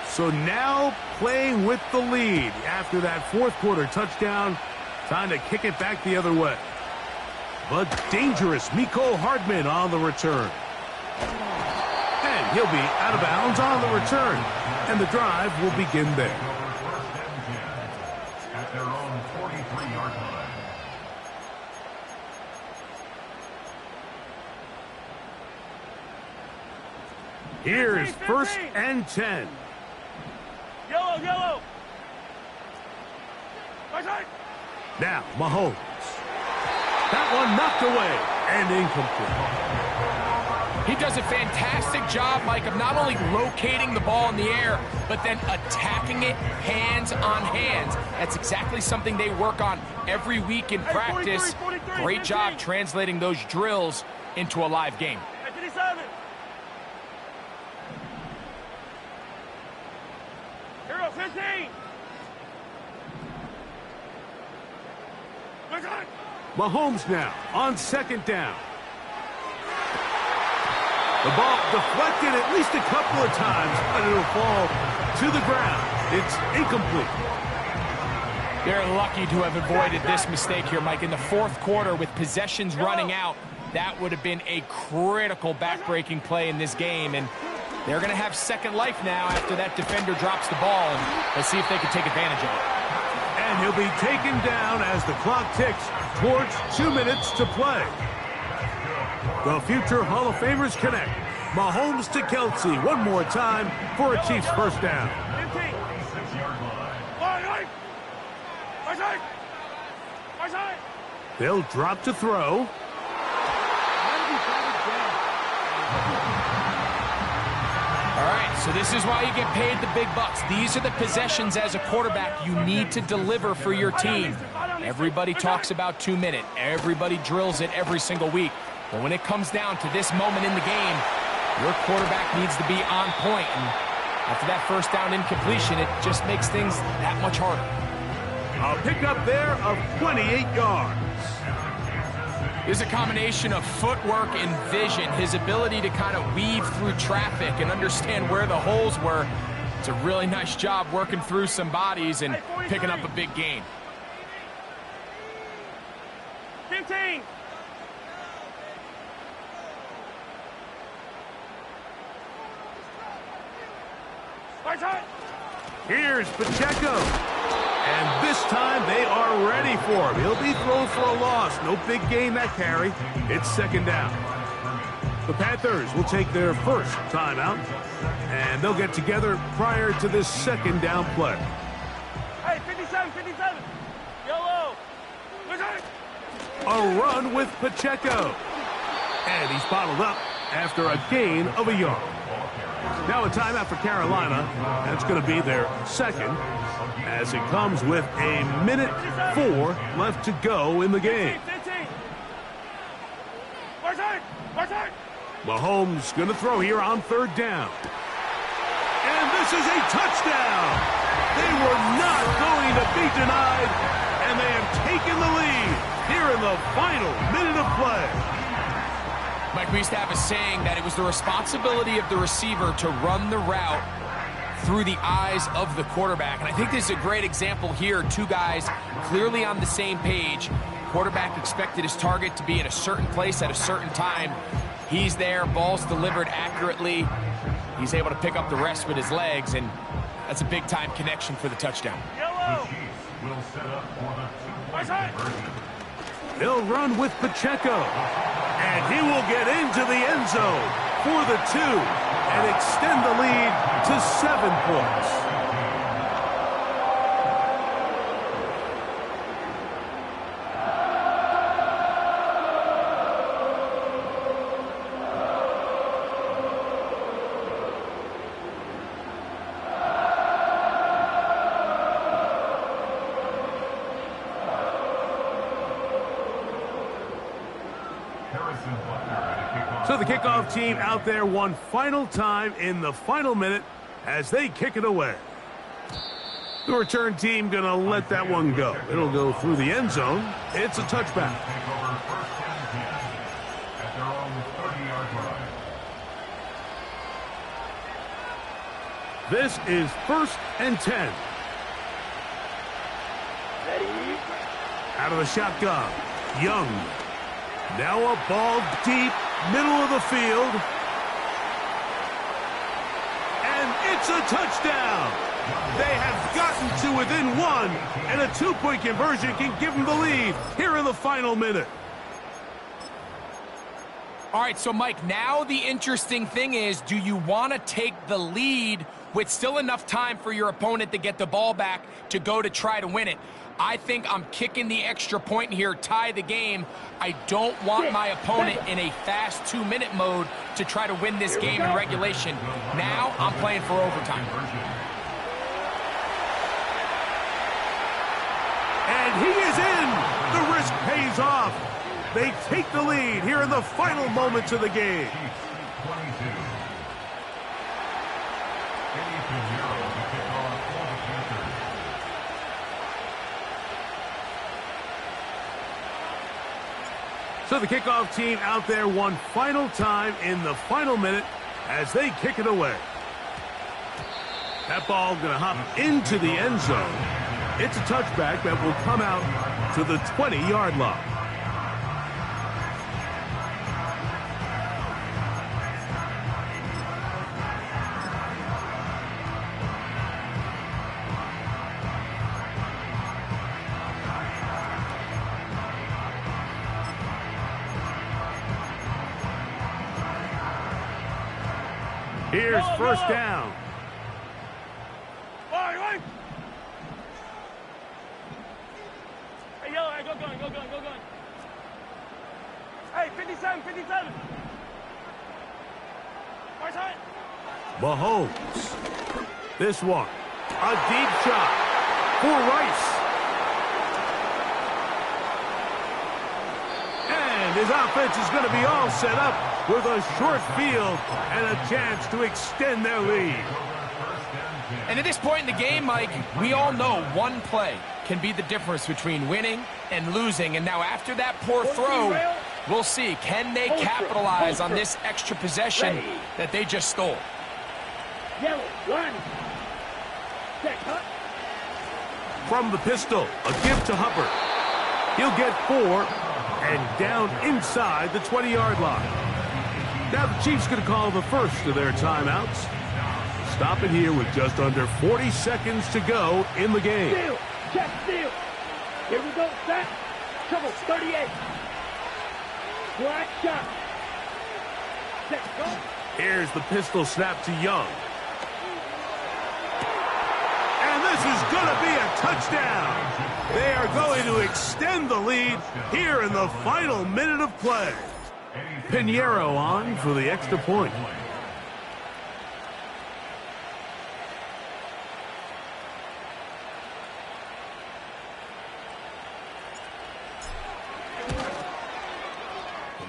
So now playing with the lead after that 4th quarter touchdown. Time to kick it back the other way. But dangerous Mecole Hardman on the return. And he'll be out of bounds on the return. And the drive will begin there. At their own 43-yard line. Here's 1st and 10. Yellow. Now, Mahomes. That one knocked away and incomplete. He does a fantastic job, Mike, of not only locating the ball in the air, but then attacking it hands on hands. That's exactly something they work on every week in practice. Great job translating those drills into a live game. 15. Mahomes now on second down. The ball deflected at least a couple of times, but it'll fall to the ground. It's incomplete. They're lucky to have avoided this mistake here, Mike. In the fourth quarter, with possessions running out, that would have been a critical back-breaking play in this game. And they're going to have second life now after that defender drops the ball. And let's see if they can take advantage of it. And he'll be taken down as the clock ticks towards 2 minutes to play. The future Hall of Famers connect. Mahomes to Kelsey one more time for a Chiefs first down. 15. They'll drop to throw. All right, so this is why you get paid the big bucks. These are the possessions as a quarterback you need to deliver for your team. Everybody talks about 2 minutes. Everybody drills it every single week. But when it comes down to this moment in the game, your quarterback needs to be on point. And after that first down incompletion, it just makes things that much harder. A pickup there of 28 yards. There's a combination of footwork and vision, his ability to kind of weave through traffic and understand where the holes were. It's a really nice job working through some bodies and picking up a big gain. 15. Here's Pacheco. And this time they are ready for him. He'll be thrown for a loss. No big gain that carry. It's second down. The Panthers will take their first timeout. And they'll get together prior to this second down play. Hey, 57, 57. Yellow. A run with Pacheco. And he's bottled up after a gain of a yard. Now a timeout for Carolina. That's going to be their second, as it comes with a minute 4 left to go in the game. 15. Mahomes going to throw here on third down. And this is a touchdown. They were not going to be denied, and they have taken the lead here in the final minute of play. Mike, we used to have a saying that it was the responsibility of the receiver to run the route through the eyes of the quarterback. And I think this is a great example here. Two guys clearly on the same page. Quarterback expected his target to be in a certain place at a certain time. He's there, ball's delivered accurately. He's able to pick up the rest with his legs, and that's a big-time connection for the touchdown. Yellow. Will set up for the two-point conversion. They'll run with Pacheco, and he will get into the end zone for the 2 and extend the lead to 7 points. So the kickoff team out there one final time in the final minute as they kick it away. The return team going to let that one go. It'll go through the end zone. It's a touchback. This is 1st and 10. Ready. Out of the shotgun, Young. Now a ball deep, middle of the field. And it's a touchdown. They have gotten to within 1, and a 2-point conversion can give them the lead here in the final minute. All right, so Mike, now the interesting thing is, do you want to take the lead with still enough time for your opponent to get the ball back to go to try to win it? I think I'm kicking the extra point here, tie the game. I don't want my opponent in a fast 2-minute mode to try to win this game in regulation. Now I'm playing for overtime. And he is in. The risk pays off. They take the lead here in the final moments of the game. So the kickoff team out there one final time in the final minute as they kick it away. That ball going to hop into the end zone. It's a touchback that will come out to the 20-yard line. Here's first down. Hey, yellow, hey, go going. Hey, 57. Right side. Mahomes. This one. A deep shot for Rice. And his offense is going to be all set up with a short field and a chance to extend their lead. And at this point in the game, Mike, we all know one play can be the difference between winning and losing. And now after that poor throw, we'll see, can they capitalize on this extra possession that they just stole? Yellow, line. Check, cut. From the pistol, a give to Hubbard. He'll get 4 and down inside the 20-yard line. Now the Chiefs going to call the first of their timeouts. Stop it here with just under 40 seconds to go in the game. Steal, check, steal. Here we go, set. Trouble, 38. Black shot. Check, go. Here's the pistol snap to Young. And this is going to be a touchdown. They are going to extend the lead here in the final minute of play. Pinheiro on for the extra point.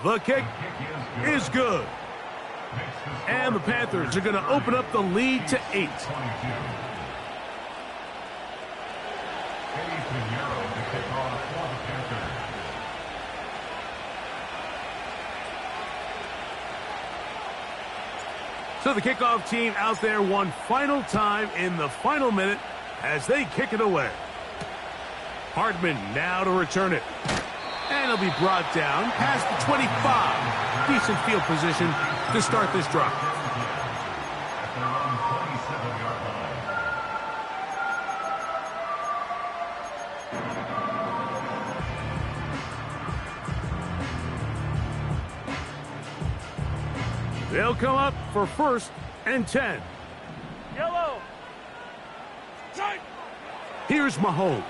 The kick is good. And the Panthers are going to open up the lead to 8. So the kickoff team out there one final time in the final minute as they kick it away. Hardman now to return it. And he'll be brought down past the 25. Decent field position to start this drive. They'll come up for 1st and 10. Yellow. Tight. Here's Mahomes.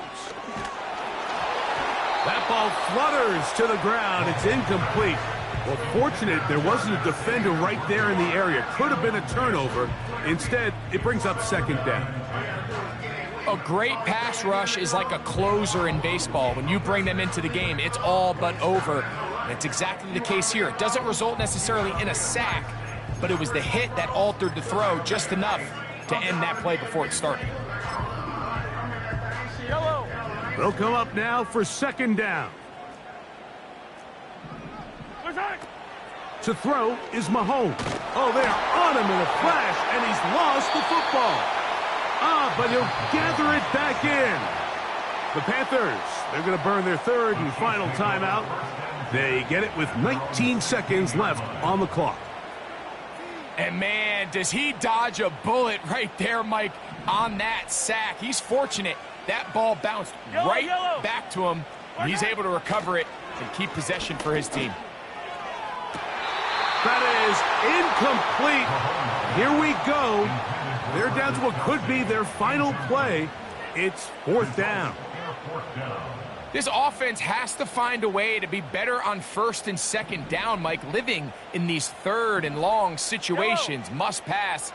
That ball flutters to the ground. It's incomplete. Well, fortunate there wasn't a defender right there in the area. Could have been a turnover. Instead, it brings up 2nd down. A great pass rush is like a closer in baseball. When you bring them into the game, it's all but over. And it's exactly the case here. It doesn't result necessarily in a sack, but it was the hit that altered the throw just enough to end that play before it started. Yellow. They'll come up now for 2nd down. To throw is Mahomes. Oh, they are on him in a flash, and he's lost the football. But he'll gather it back in. The Panthers, they're going to burn their 3rd and final timeout. They get it with 19 seconds left on the clock. And man, does he dodge a bullet right there, Mike, on that sack. He's fortunate. That ball bounced back to him. And he's able to recover it and keep possession for his team. That is incomplete. Here we go. They're down to what could be their final play. It's 4th down. This offense has to find a way to be better on 1st and 2nd down, Mike. Living in these 3rd and long situations, must pass,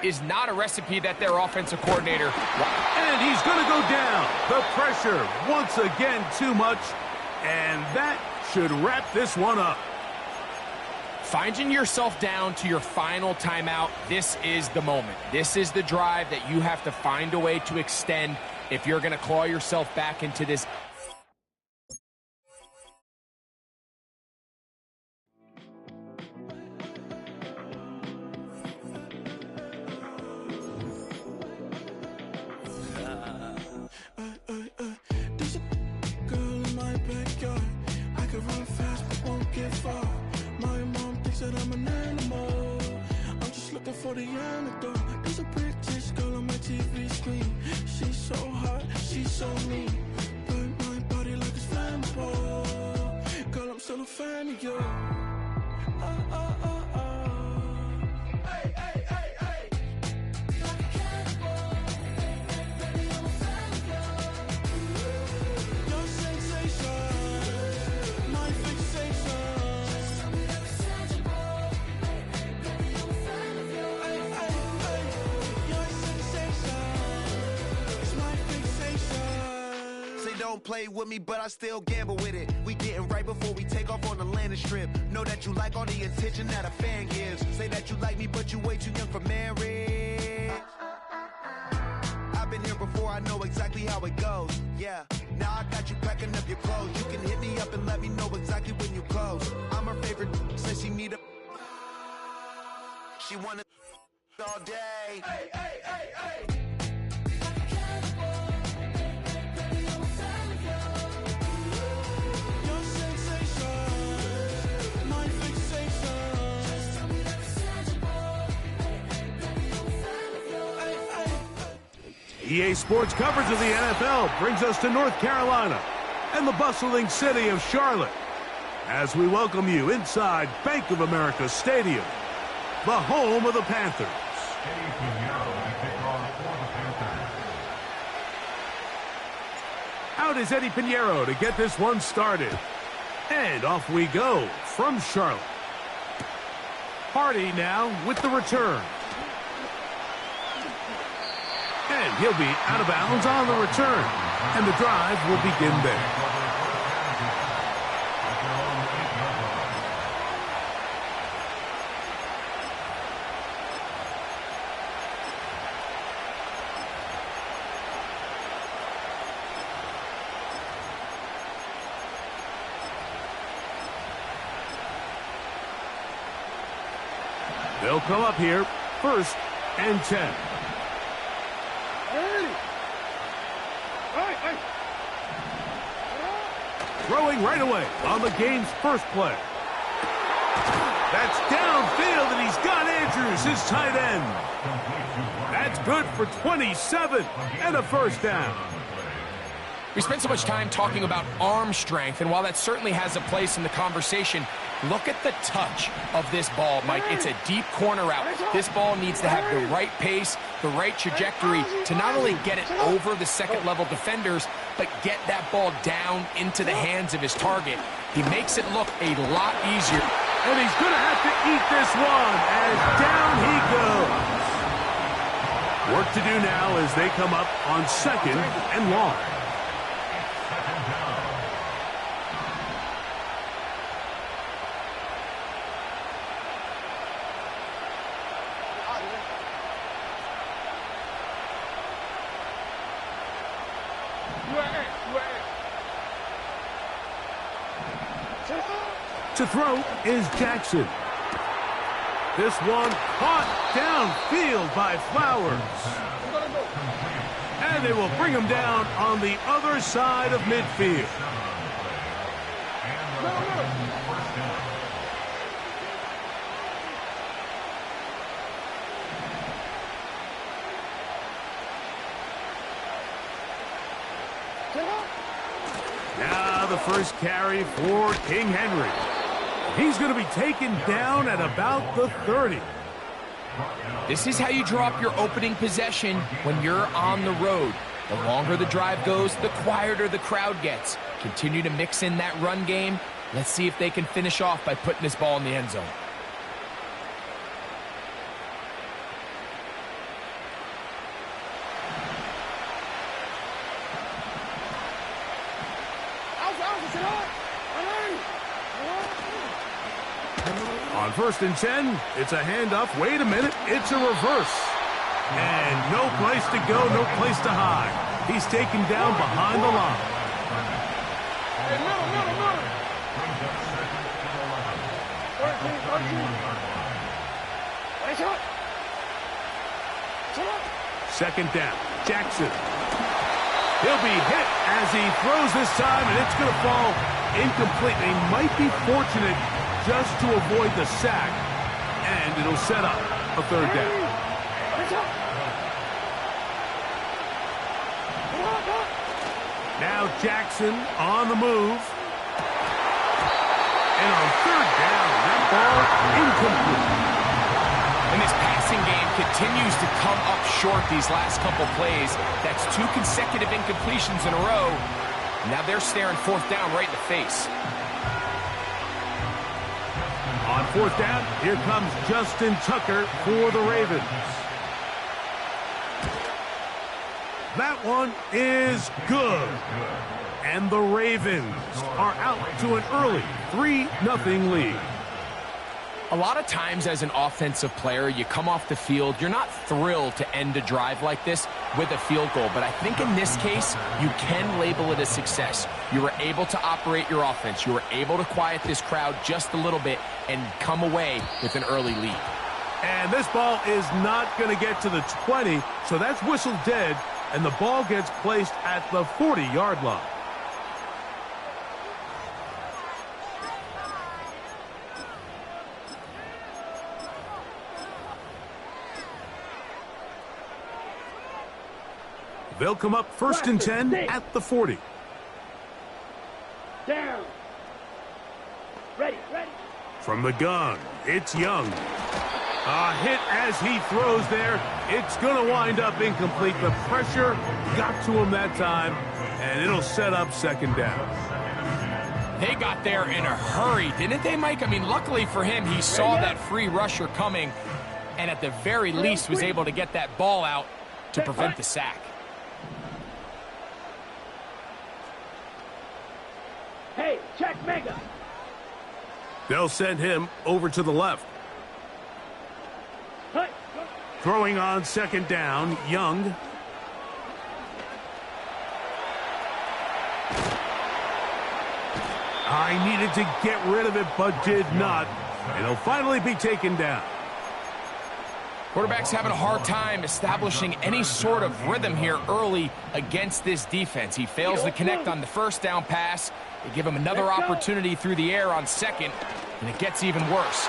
is not a recipe that their offensive coordinator. And he's going to go down. The pressure, once again, too much. And that should wrap this one up. Finding yourself down to your final timeout, this is the moment. This is the drive that you have to find a way to extend if you're going to claw yourself back into this the antidote. There's a British girl on my TV screen. She's so hot, she's so mean. Burn my body like it's flammable. Girl, I'm still a fan of you. Hey, hey, hey, hey. Like a cannibal. Baby, I'm a fan of you. Your sensation, my fixation. Just tell me that it's tangible. Baby, I'm a fan of you. Hey, hey, hey. Your sensation is my fixation. Say don't play with me, but I still gamble with it. We getting right before we take off on the landing strip. Know that you like all the attention that a fan gives. Say that you like me, but you way too young for marriage. I've been here before, I know exactly how it goes. Yeah, now I got you packing up your clothes. You can hit me up and let me know exactly when you close. I'm her favorite, says she need a... She wanna all day. Hey, hey, hey, hey. EA Sports coverage of the NFL brings us to North Carolina and the bustling city of Charlotte as we welcome you inside Bank of America Stadium, the home of the Panthers. Eddie Pinheiro to kick off for the Panthers. Out is Eddie Pinheiro to get this one started. And off we go from Charlotte. Hardy now with the return. And he'll be out of bounds on the return. And the drive will begin there. They'll come up here, 1st and 10. Throwing right away on the game's first play. That's downfield, and he's got Andrews, his tight end. That's good for 27 and a first down. We spent so much time talking about arm strength, and while that certainly has a place in the conversation, look at the touch of this ball, Mike. It's a deep corner route. This ball needs to have the right pace, the right trajectory to not only get it over the second-level defenders, but get that ball down into the hands of his target. He makes it look a lot easier. And he's going to have to eat this one as down he goes. Work to do now as they come up on 2nd and long. To throw is Jackson. This one caught downfield by Flowers. And they will bring him down on the other side of midfield. Now the first carry for King Henry. He's going to be taken down at about the 30. This is how you draw up your opening possession when you're on the road. The longer the drive goes, the quieter the crowd gets. Continue to mix in that run game. Let's see if they can finish off by putting this ball in the end zone. On 1st and 10, it's a handoff. Wait a minute, it's a reverse. And no place to go, no place to hide. He's taken down behind the line. Second down, Jackson. He'll be hit as he throws this time, and it's going to fall incomplete. They might be fortunate just to avoid the sack, and it'll set up a 3rd down. Jackson on the move. And on third down, that ball incomplete. And this passing game continues to come up short these last couple plays. That's 2 consecutive incompletions in a row. Now they're staring fourth down right in the face. On fourth down, here comes Justin Tucker for the Ravens. That one is good. And the Ravens are out to an early 3-0 lead. A lot of times as an offensive player, you come off the field, you're not thrilled to end a drive like this with a field goal. But I think in this case, you can label it a success. You were able to operate your offense. You were able to quiet this crowd just a little bit and come away with an early lead. And this ball is not going to get to the 20, so that's whistled dead, and the ball gets placed at the 40-yard line. They'll come up first and 10 at the 40. Down. Ready. From the gun, it's Young. A hit as he throws there. It's going to wind up incomplete. The pressure got to him that time, and it'll set up second down. They got there in a hurry, didn't they, Mike? I mean, luckily for him, he saw that free rusher coming, and at the very least was able to get that ball out to prevent the sack. Hey, check Mega. They'll send him over to the left. Hey. Throwing on second down, Young. I needed to get rid of it, but did not. And he'll finally be taken down. Quarterback's having a hard time establishing any sort of rhythm here early against this defense. He fails to connect on the first down pass. They give him another opportunity through the air on second, and it gets even worse.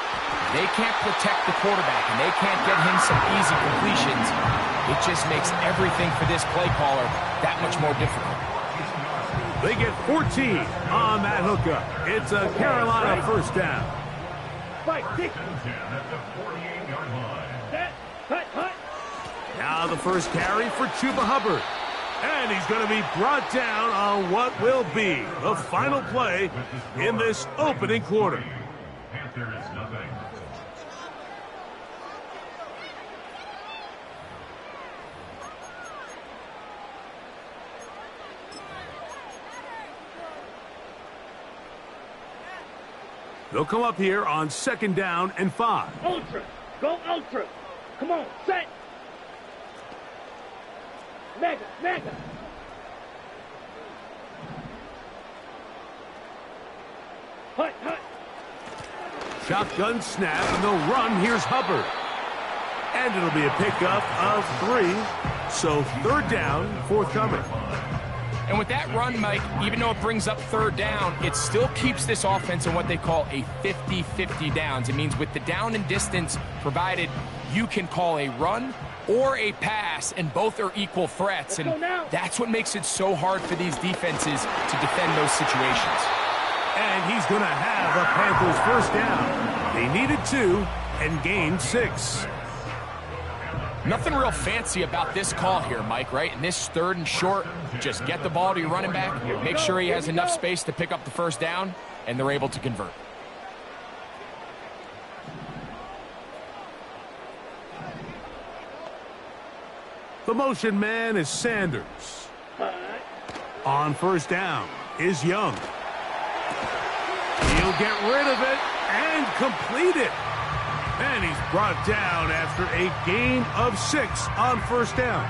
They can't protect the quarterback, and they can't get him some easy completions. It just makes everything for this play caller that much more difficult. They get 14 on that hookup. It's a Carolina first down. Fight, kick. Now the first carry for Chuba Hubbard. And he's going to be brought down on what will be the final play in this opening quarter. They'll come up here on second down and 5. Ultra. Go ultra. Come on, set. Mega. Hut. Shotgun snap, and they'll run. Here's Hubbard. And it'll be a pickup of 3. So third down, forthcoming. And with that run, Mike, even though it brings up third down, it still keeps this offense in what they call a 50-50 downs. It means with the down and distance provided, you can call a run or a pass, and both are equal threats. And that's what makes it so hard for these defenses to defend those situations. And he's going to have a Panthers first down. They needed 2 and gained 6. Nothing real fancy about this call here, Mike, right? In this third and short, just get the ball to your running back, make sure he has enough space to pick up the first down, and they're able to convert. The motion man is Sanders. On first down is Young. He'll get rid of it and complete it. And he's brought down after a gain of 6 on first down.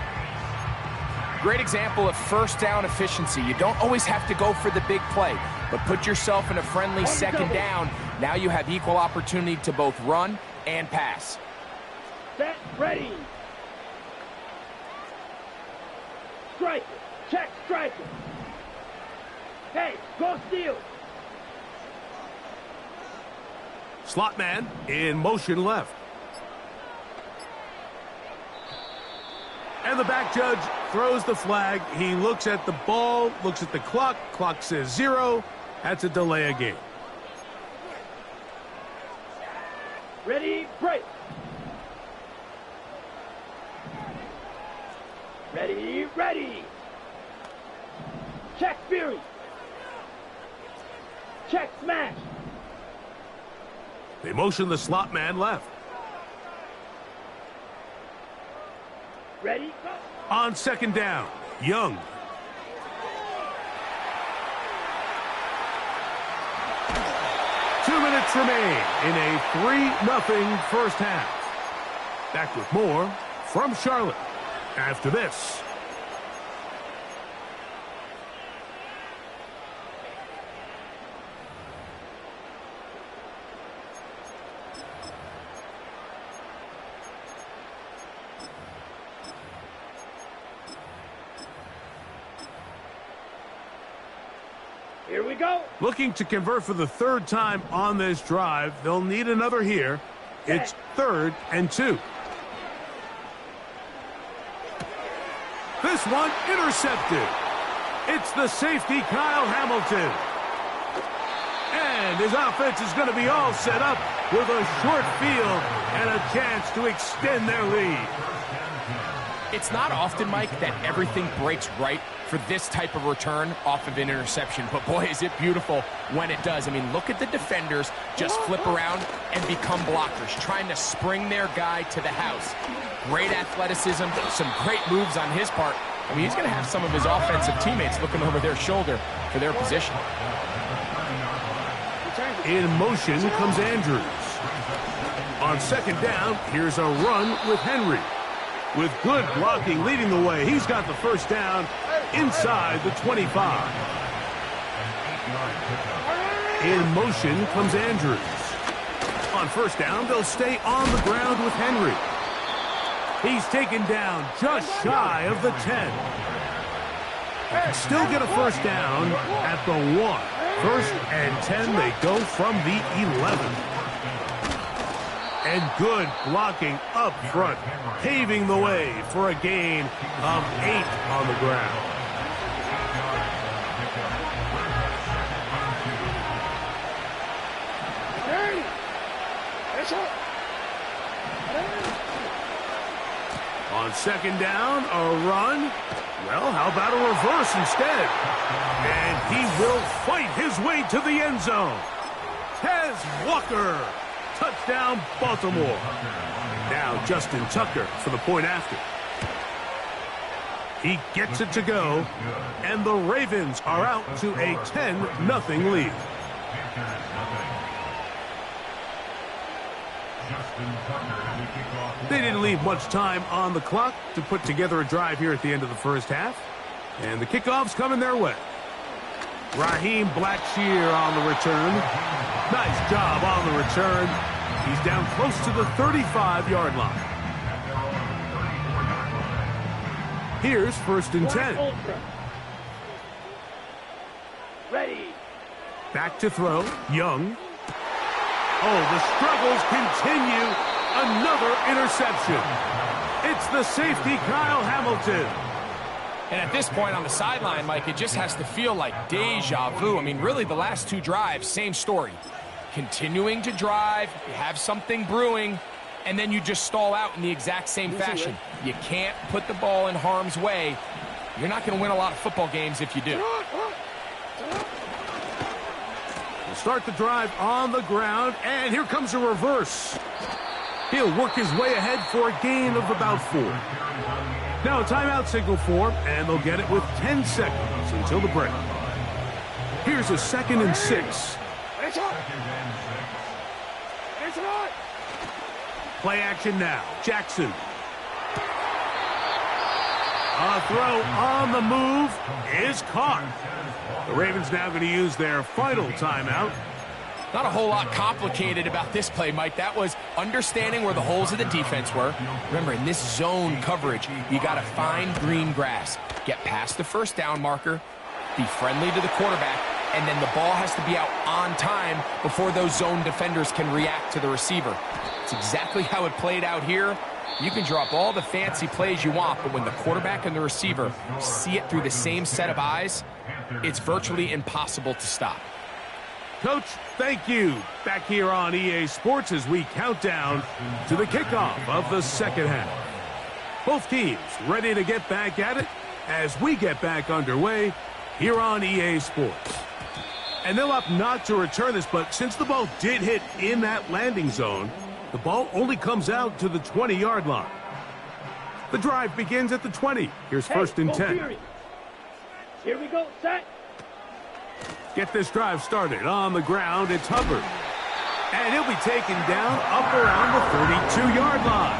Great example of first down efficiency. You don't always have to go for the big play, but put yourself in a friendly second down. Now you have equal opportunity to both run and pass. Set, ready. Striker, check striker. Hey, go steal. Slot man in motion left. And the back judge throws the flag. He looks at the ball, looks at the clock. Clock says 0. That's a delay of game. Ready, break. Ready, ready. Check Fury. Check smash. They motion the slot man left. Ready, go. On second down, Young. Two minutes remain in a 3-0 first half. Back with more from Charlotte after this. Here we go. Looking to convert for the third time on this drive. They'll need another here. It's 3rd and 2. This one intercepted. It's the safety, Kyle Hamilton. And his offense is going to be all set up with a short field and a chance to extend their lead. It's not often, Mike, that everything breaks right for this type of return off of an interception. But, boy, is it beautiful when it does. I mean, look at the defenders just flip around and become blockers, trying to spring their guy to the house. Great athleticism, some great moves on his part. I mean, he's going to have some of his offensive teammates looking over their shoulder for their position. In motion comes Andrews. On second down, here's a run with Henry. With good blocking leading the way, he's got the first down inside the 25. In motion comes Andrews. On first down, they'll stay on the ground with Henry. He's taken down just shy of the 10. Still get a first down at the 1. 1st and 10, they go from the 11. And good blocking up front, paving the way for a gain of 8 on the ground. On second down, a run. Well, how about a reverse instead? And he will fight his way to the end zone. Tez Walker. Touchdown, Baltimore. Now Justin Tucker for the point after. He gets it to go, and the Ravens are out to a 10-0 lead. They didn't leave much time on the clock to put together a drive here at the end of the first half, and the kickoff's coming their way. Raheem Blackshear on the return. Nice job on the return. He's down close to the 35-yard line. Here's 1st and 10. Ready. Back to throw. Young. Oh, the struggles continue. Another interception. It's the safety, Kyle Hamilton. And at this point on the sideline, Mike, it just has to feel like deja vu. I mean, really, the last 2 drives, same story. Continuing to drive, you have something brewing, and then you just stall out in the exact same fashion. You can't put the ball in harm's way. You're not going to win a lot of football games if you do. We'll start the drive on the ground, and here comes a reverse. He'll work his way ahead for a gain of about 4. Now a timeout signal form, and they'll get it with 10 seconds until the break. Here's a 2nd and 6. Play action now. Jackson. A throw on the move is caught. The Ravens now going to use their final timeout. Not a whole lot complicated about this play, Mike. That was understanding where the holes of the defense were. Remember, in this zone coverage, you got to find green grass. Get past the first down marker, be friendly to the quarterback, and then the ball has to be out on time before those zone defenders can react to the receiver. It's exactly how it played out here. You can drop all the fancy plays you want, but when the quarterback and the receiver see it through the same set of eyes, it's virtually impossible to stop. Coach, thank you. Back here on EA Sports as we count down to the kickoff of the second half. Both teams ready to get back at it as we get back underway here on EA Sports. And they'll opt not to return this, but since the ball did hit in that landing zone, the ball only comes out to the 20-yard line. The drive begins at the 20. Here's first and 10. Here we go, set. Get this drive started on the ground. It's Hubbard. And he'll be taken down up around the 32-yard line.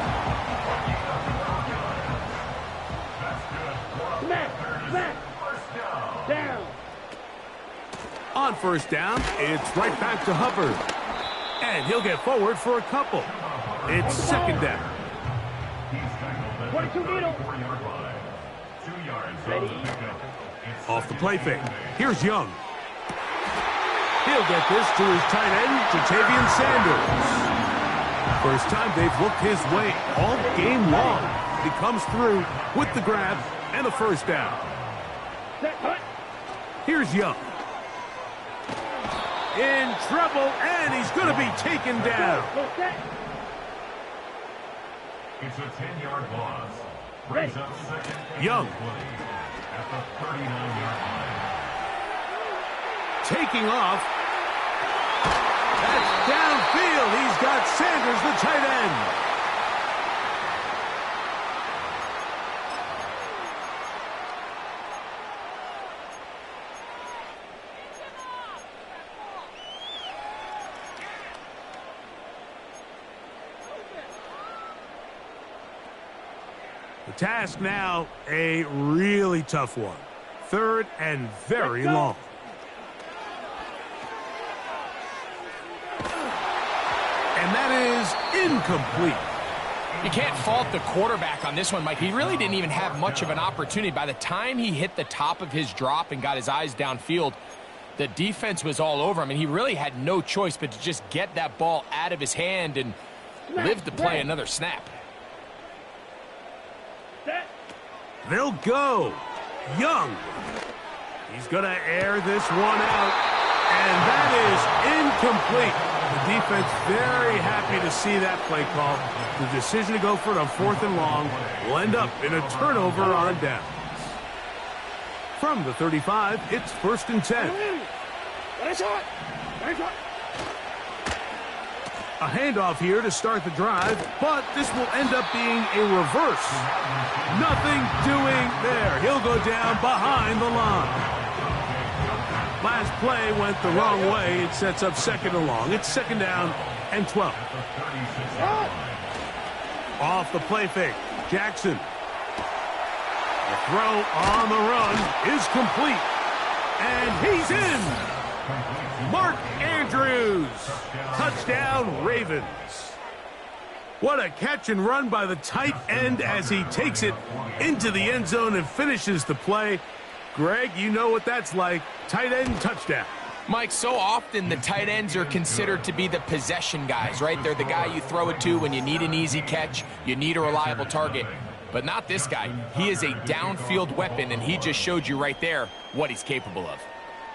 Smack. Down. On first down, it's right back to Hubbard. And he'll get forward for a couple. It's second down. 22 middle. Ready. Off the play fake. Here's Young. He'll get this to his tight end, Jatavian Sanders. First time they've looked his way all game long. He comes through with the grab and a first down. Here's Young. In trouble, and he's going to be taken down. It's a 10-yard loss. Brings up second. Young. At the 39-yard line. Taking off. That's downfield. He's got Sanders, the tight end. The task now, a really tough one. Third and very long. And that is incomplete. You can't fault the quarterback on this one, Mike. He really didn't even have much of an opportunity. By the time he hit the top of his drop and got his eyes downfield, the defense was all over him, and he really had no choice but to just get that ball out of his hand and live to play another snap. They'll go. Young. He's going to air this one out, and that is incomplete. The defense very happy to see that play call. The decision to go for it on fourth and long will end up in a turnover on downs. From the 35, it's first and 10. A handoff here to start the drive, but this will end up being a reverse. Nothing doing there. He'll go down behind the line. Last play went the wrong way. It sets up second and long. It's second down and 12. Off the play fake, Jackson. The throw on the run is complete. And he's in. Mark Andrews. Touchdown, Ravens. What a catch and run by the tight end as he takes it into the end zone and finishes the play. Greg, you know what that's like. Tight end touchdown. Mike, so often the tight ends are considered to be the possession guys, right? They're the guy you throw it to when you need an easy catch, you need a reliable target. But not this guy. He is a downfield weapon, and he just showed you right there what he's capable of.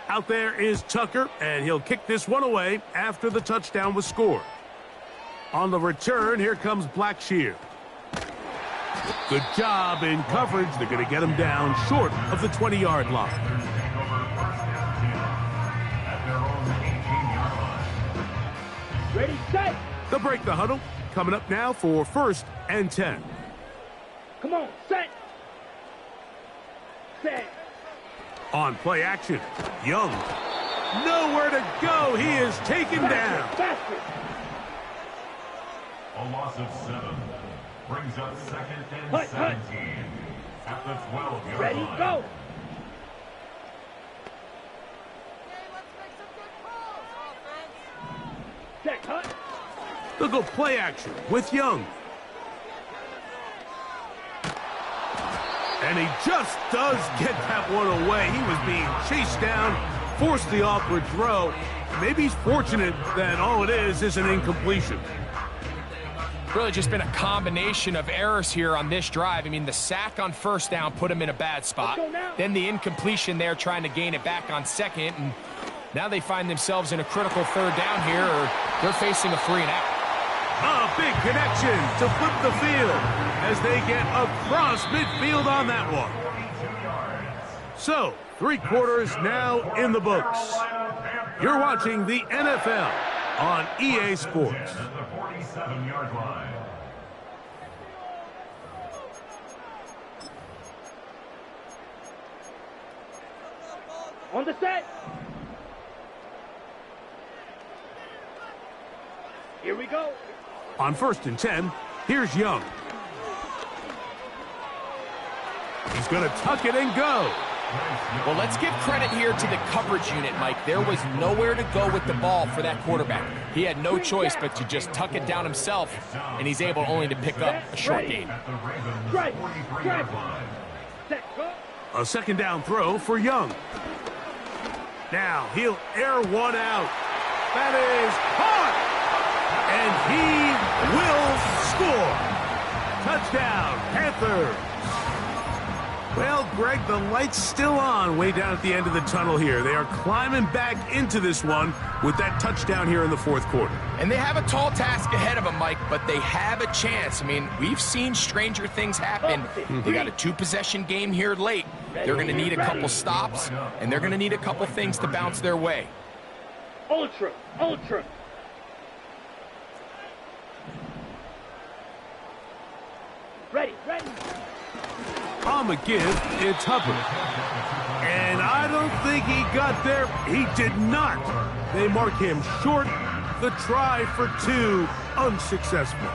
Out there is Tucker, and he'll kick this one away after the touchdown was scored. On the return, here comes Blackshear. Good job in coverage. They're going to get him down short of the 20-yard line. Ready, set. They'll break the huddle. Coming up now for first and 10. Come on, set. Set. On play action, Young. Nowhere to go. He is taken down. Faster. A loss of 7. Brings up second and Hut, 17. At the 12-yard Ready, line. go. Check, hut. They'll go play action with Young. And he just does get that one away. He was being chased down, forced the awkward throw. Maybe he's fortunate that all it is an incompletion. Really just been a combination of errors here on this drive. I mean, the sack on first down put him in a bad spot. Then the incompletion there trying to gain it back on second. And now they find themselves in a critical third down here, or they're facing a 3 and out. A big connection to flip the field as they get across midfield on that one. So, 3 quarters now in the books. You're watching the NFL on EA Sports. On the set. Here we go. On 1st and 10, here's Young. He's going to tuck it and go. Well, let's give credit here to the coverage unit, Mike. There was nowhere to go with the ball for that quarterback. He had no choice but to just tuck it down himself, and he's able only to pick up a short gain. A 2nd down throw for Young. Now he'll air one out. That is caught! And he will score. Touchdown, Panthers. Well, Greg, the light's still on way down at the end of the tunnel here. They are climbing back into this one with that touchdown here in the 4th quarter. And they have a tall task ahead of them, Mike, but they have a chance. I mean, we've seen stranger things happen. They got a 2-possession game here late. They're going to need a couple stops, and they're going to need a couple things to bounce their way. Ultra. Ready. On the give, it's Hubbard. And I don't think he got there. He did not. They mark him short. The try for 2, unsuccessful.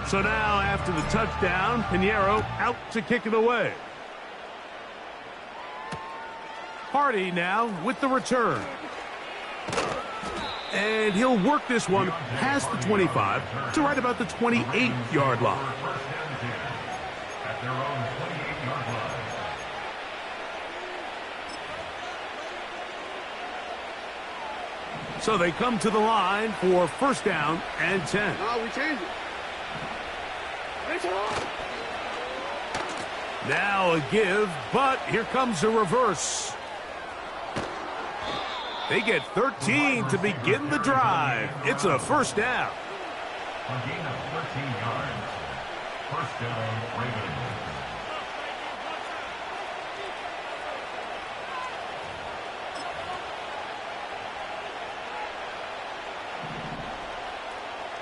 So now, after the touchdown, Pinheiro out to kick it away. Hardy now with the return. And he'll work this one past the 25 to right about the 28-yard line. So they come to the line for 1st down and 10. No, we change it. Now a give, but here comes a reverse. They get 13 to begin the drive. It's a 1st down. A gain of 13 yards. 1st down, Ravens.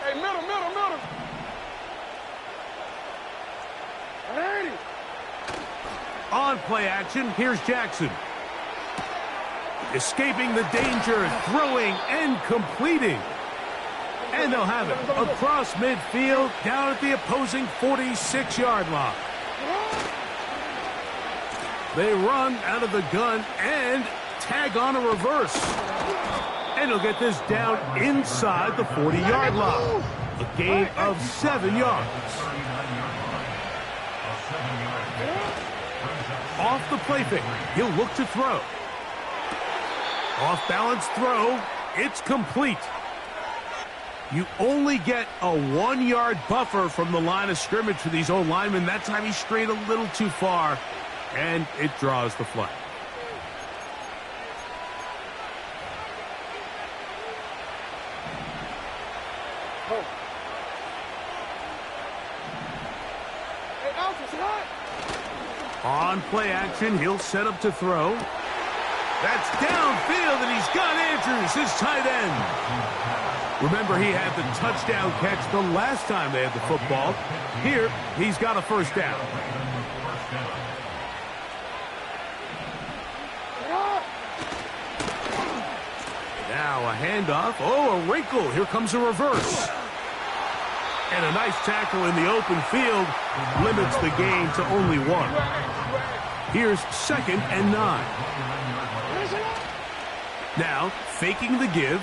Hey, middle. Ready. On play action, here's Jackson. Escaping the danger, throwing and completing. And they'll have it across midfield, down at the opposing 46-yard line. They run out of the gun and tag on a reverse. And he'll get this down inside the 40-yard line. A gain of 7 yards. Off the play fake, he'll look to throw. Off-balance throw, it's complete. You only get a 1-yard buffer from the line of scrimmage for these old linemen. That time he strayed a little too far, and it draws the flag. On play action, he'll set up to throw. That's downfield, and he's got Andrews, his tight end. Remember, he had the touchdown catch the last time they had the football. Here, he's got a 1st down. Now a handoff. Oh, a wrinkle. Here comes a reverse. And a nice tackle in the open field limits the gain to only 1. Here's 2nd and 9. Now, faking the give.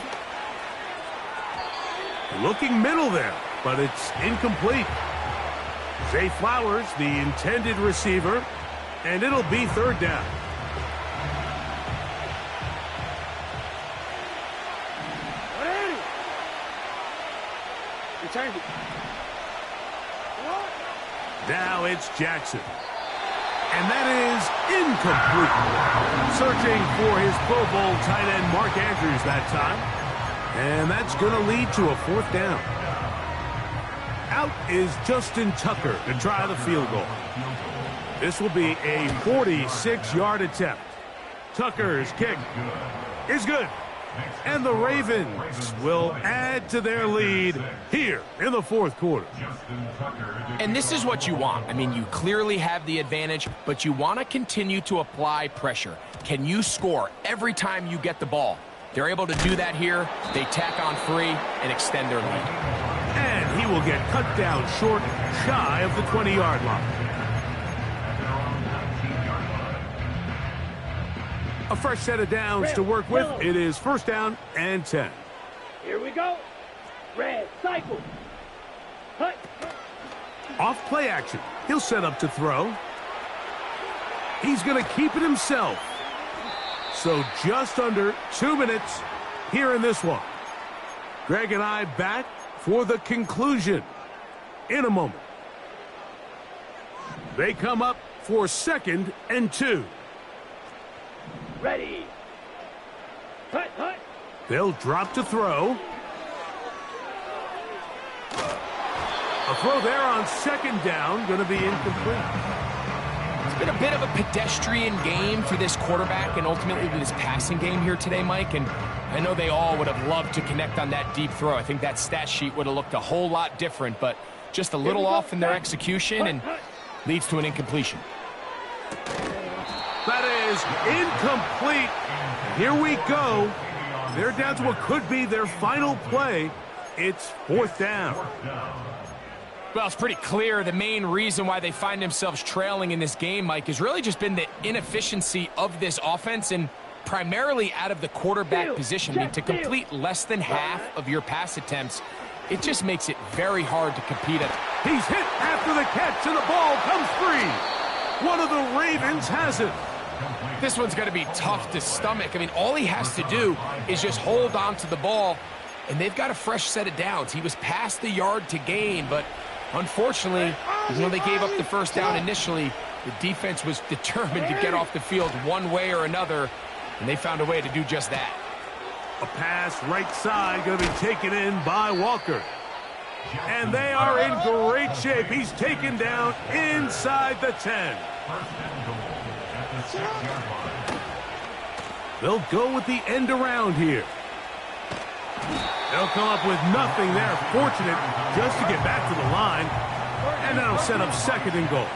Looking middle there, but it's incomplete. Zay Flowers, the intended receiver, and it'll be 3rd down. Return it. Now it's Jackson. And that is incomplete. Searching for his Pro Bowl tight end Mark Andrews that time. And that's going to lead to a 4th down. Out is Justin Tucker to try the field goal. This will be a 46-yard attempt. Tucker's kick is good. And the Ravens will add to their lead here in the 4th quarter. And this is what you want. I mean, you clearly have the advantage, but you want to continue to apply pressure. Can you score every time you get the ball? They're able to do that here. They tack on 3 and extend their lead. And he will get cut down short, shy of the 20-yard line. A fresh set of downs to work with. It is 1st down and 10. Here we go. Red, cycle. Hut. Off play action. He'll set up to throw. He's going to keep it himself. So just under 2 minutes here in this one. Greg and I back for the conclusion in a moment. They come up for 2nd and 2. Ready. Hut, hut. They'll drop to throw. A throw there on 2nd down, going to be incomplete. It's been a bit of a pedestrian game for this quarterback and ultimately this passing game here today, Mike. And I know they all would have loved to connect on that deep throw. I think that stat sheet would have looked a whole lot different, but just a little off in their execution and leads to an incompletion. That is incomplete. Here we go. They're down to what could be their final play. It's 4th down. Well, it's pretty clear the main reason why they find themselves trailing in this game, Mike, has really just been the inefficiency of this offense and primarily out of the quarterback position. I mean, to complete less than half of your pass attempts, it just makes it very hard to compete at. He's hit after the catch, and the ball comes free. One of the Ravens has it. This one's going to be tough to stomach. I mean, all he has to do is just hold on to the ball, and they've got a fresh set of downs. He was past the yard to gain, but unfortunately, even though they gave up the 1st down initially, the defense was determined to get off the field one way or another, and they found a way to do just that. A pass right side going to be taken in by Walker. And they are in great shape. He's taken down inside the 10. They'll go with the end around here. They'll come up with nothing there. Fortunate just to get back to the line. And that'll set up 2nd and goal.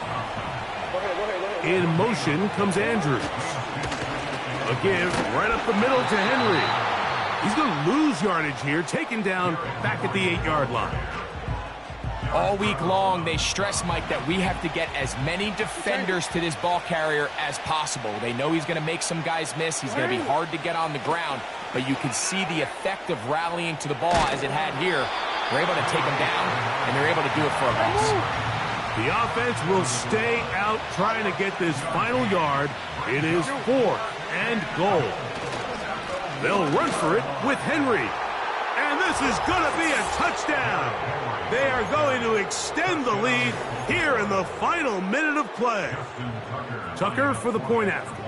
In motion comes Andrews. A give right up the middle to Henry. He's going to lose yardage here, taken down back at the 8-yard line. All week long, they stress, Mike, that we have to get as many defenders to this ball carrier as possible. They know he's going to make some guys miss. He's going to be hard to get on the ground. But you can see the effect of rallying to the ball as it had here. They're able to take him down, and they're able to do it for a loss. The offense will stay out trying to get this final yard. It is 4th and goal. They'll run for it with Henry. And this is going to be a touchdown. They are going to extend the lead here in the final minute of play. Tucker for the point after.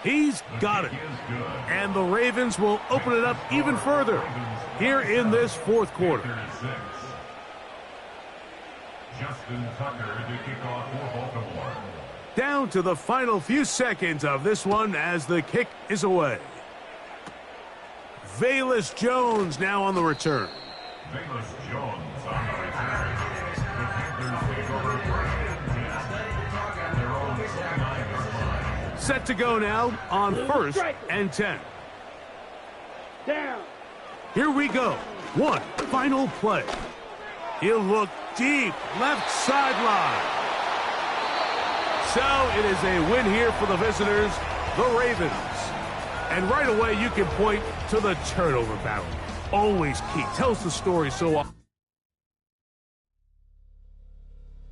He's got it. And the Ravens will open it up even further here in this 4th quarter. Justin Tucker to kick off for Baltimore. Down to the final few seconds of this one as the kick is away. Velus Jones now on the return. Velus Jones on the return. The Panthers take over at their own 29-yard line. Set to go now on 1st and 10. Down. Here we go. One final play. He'll look deep left sideline. So it is a win here for the visitors, the Ravens. And right away you can point to the turnover battle. Always key. Tells the story so often.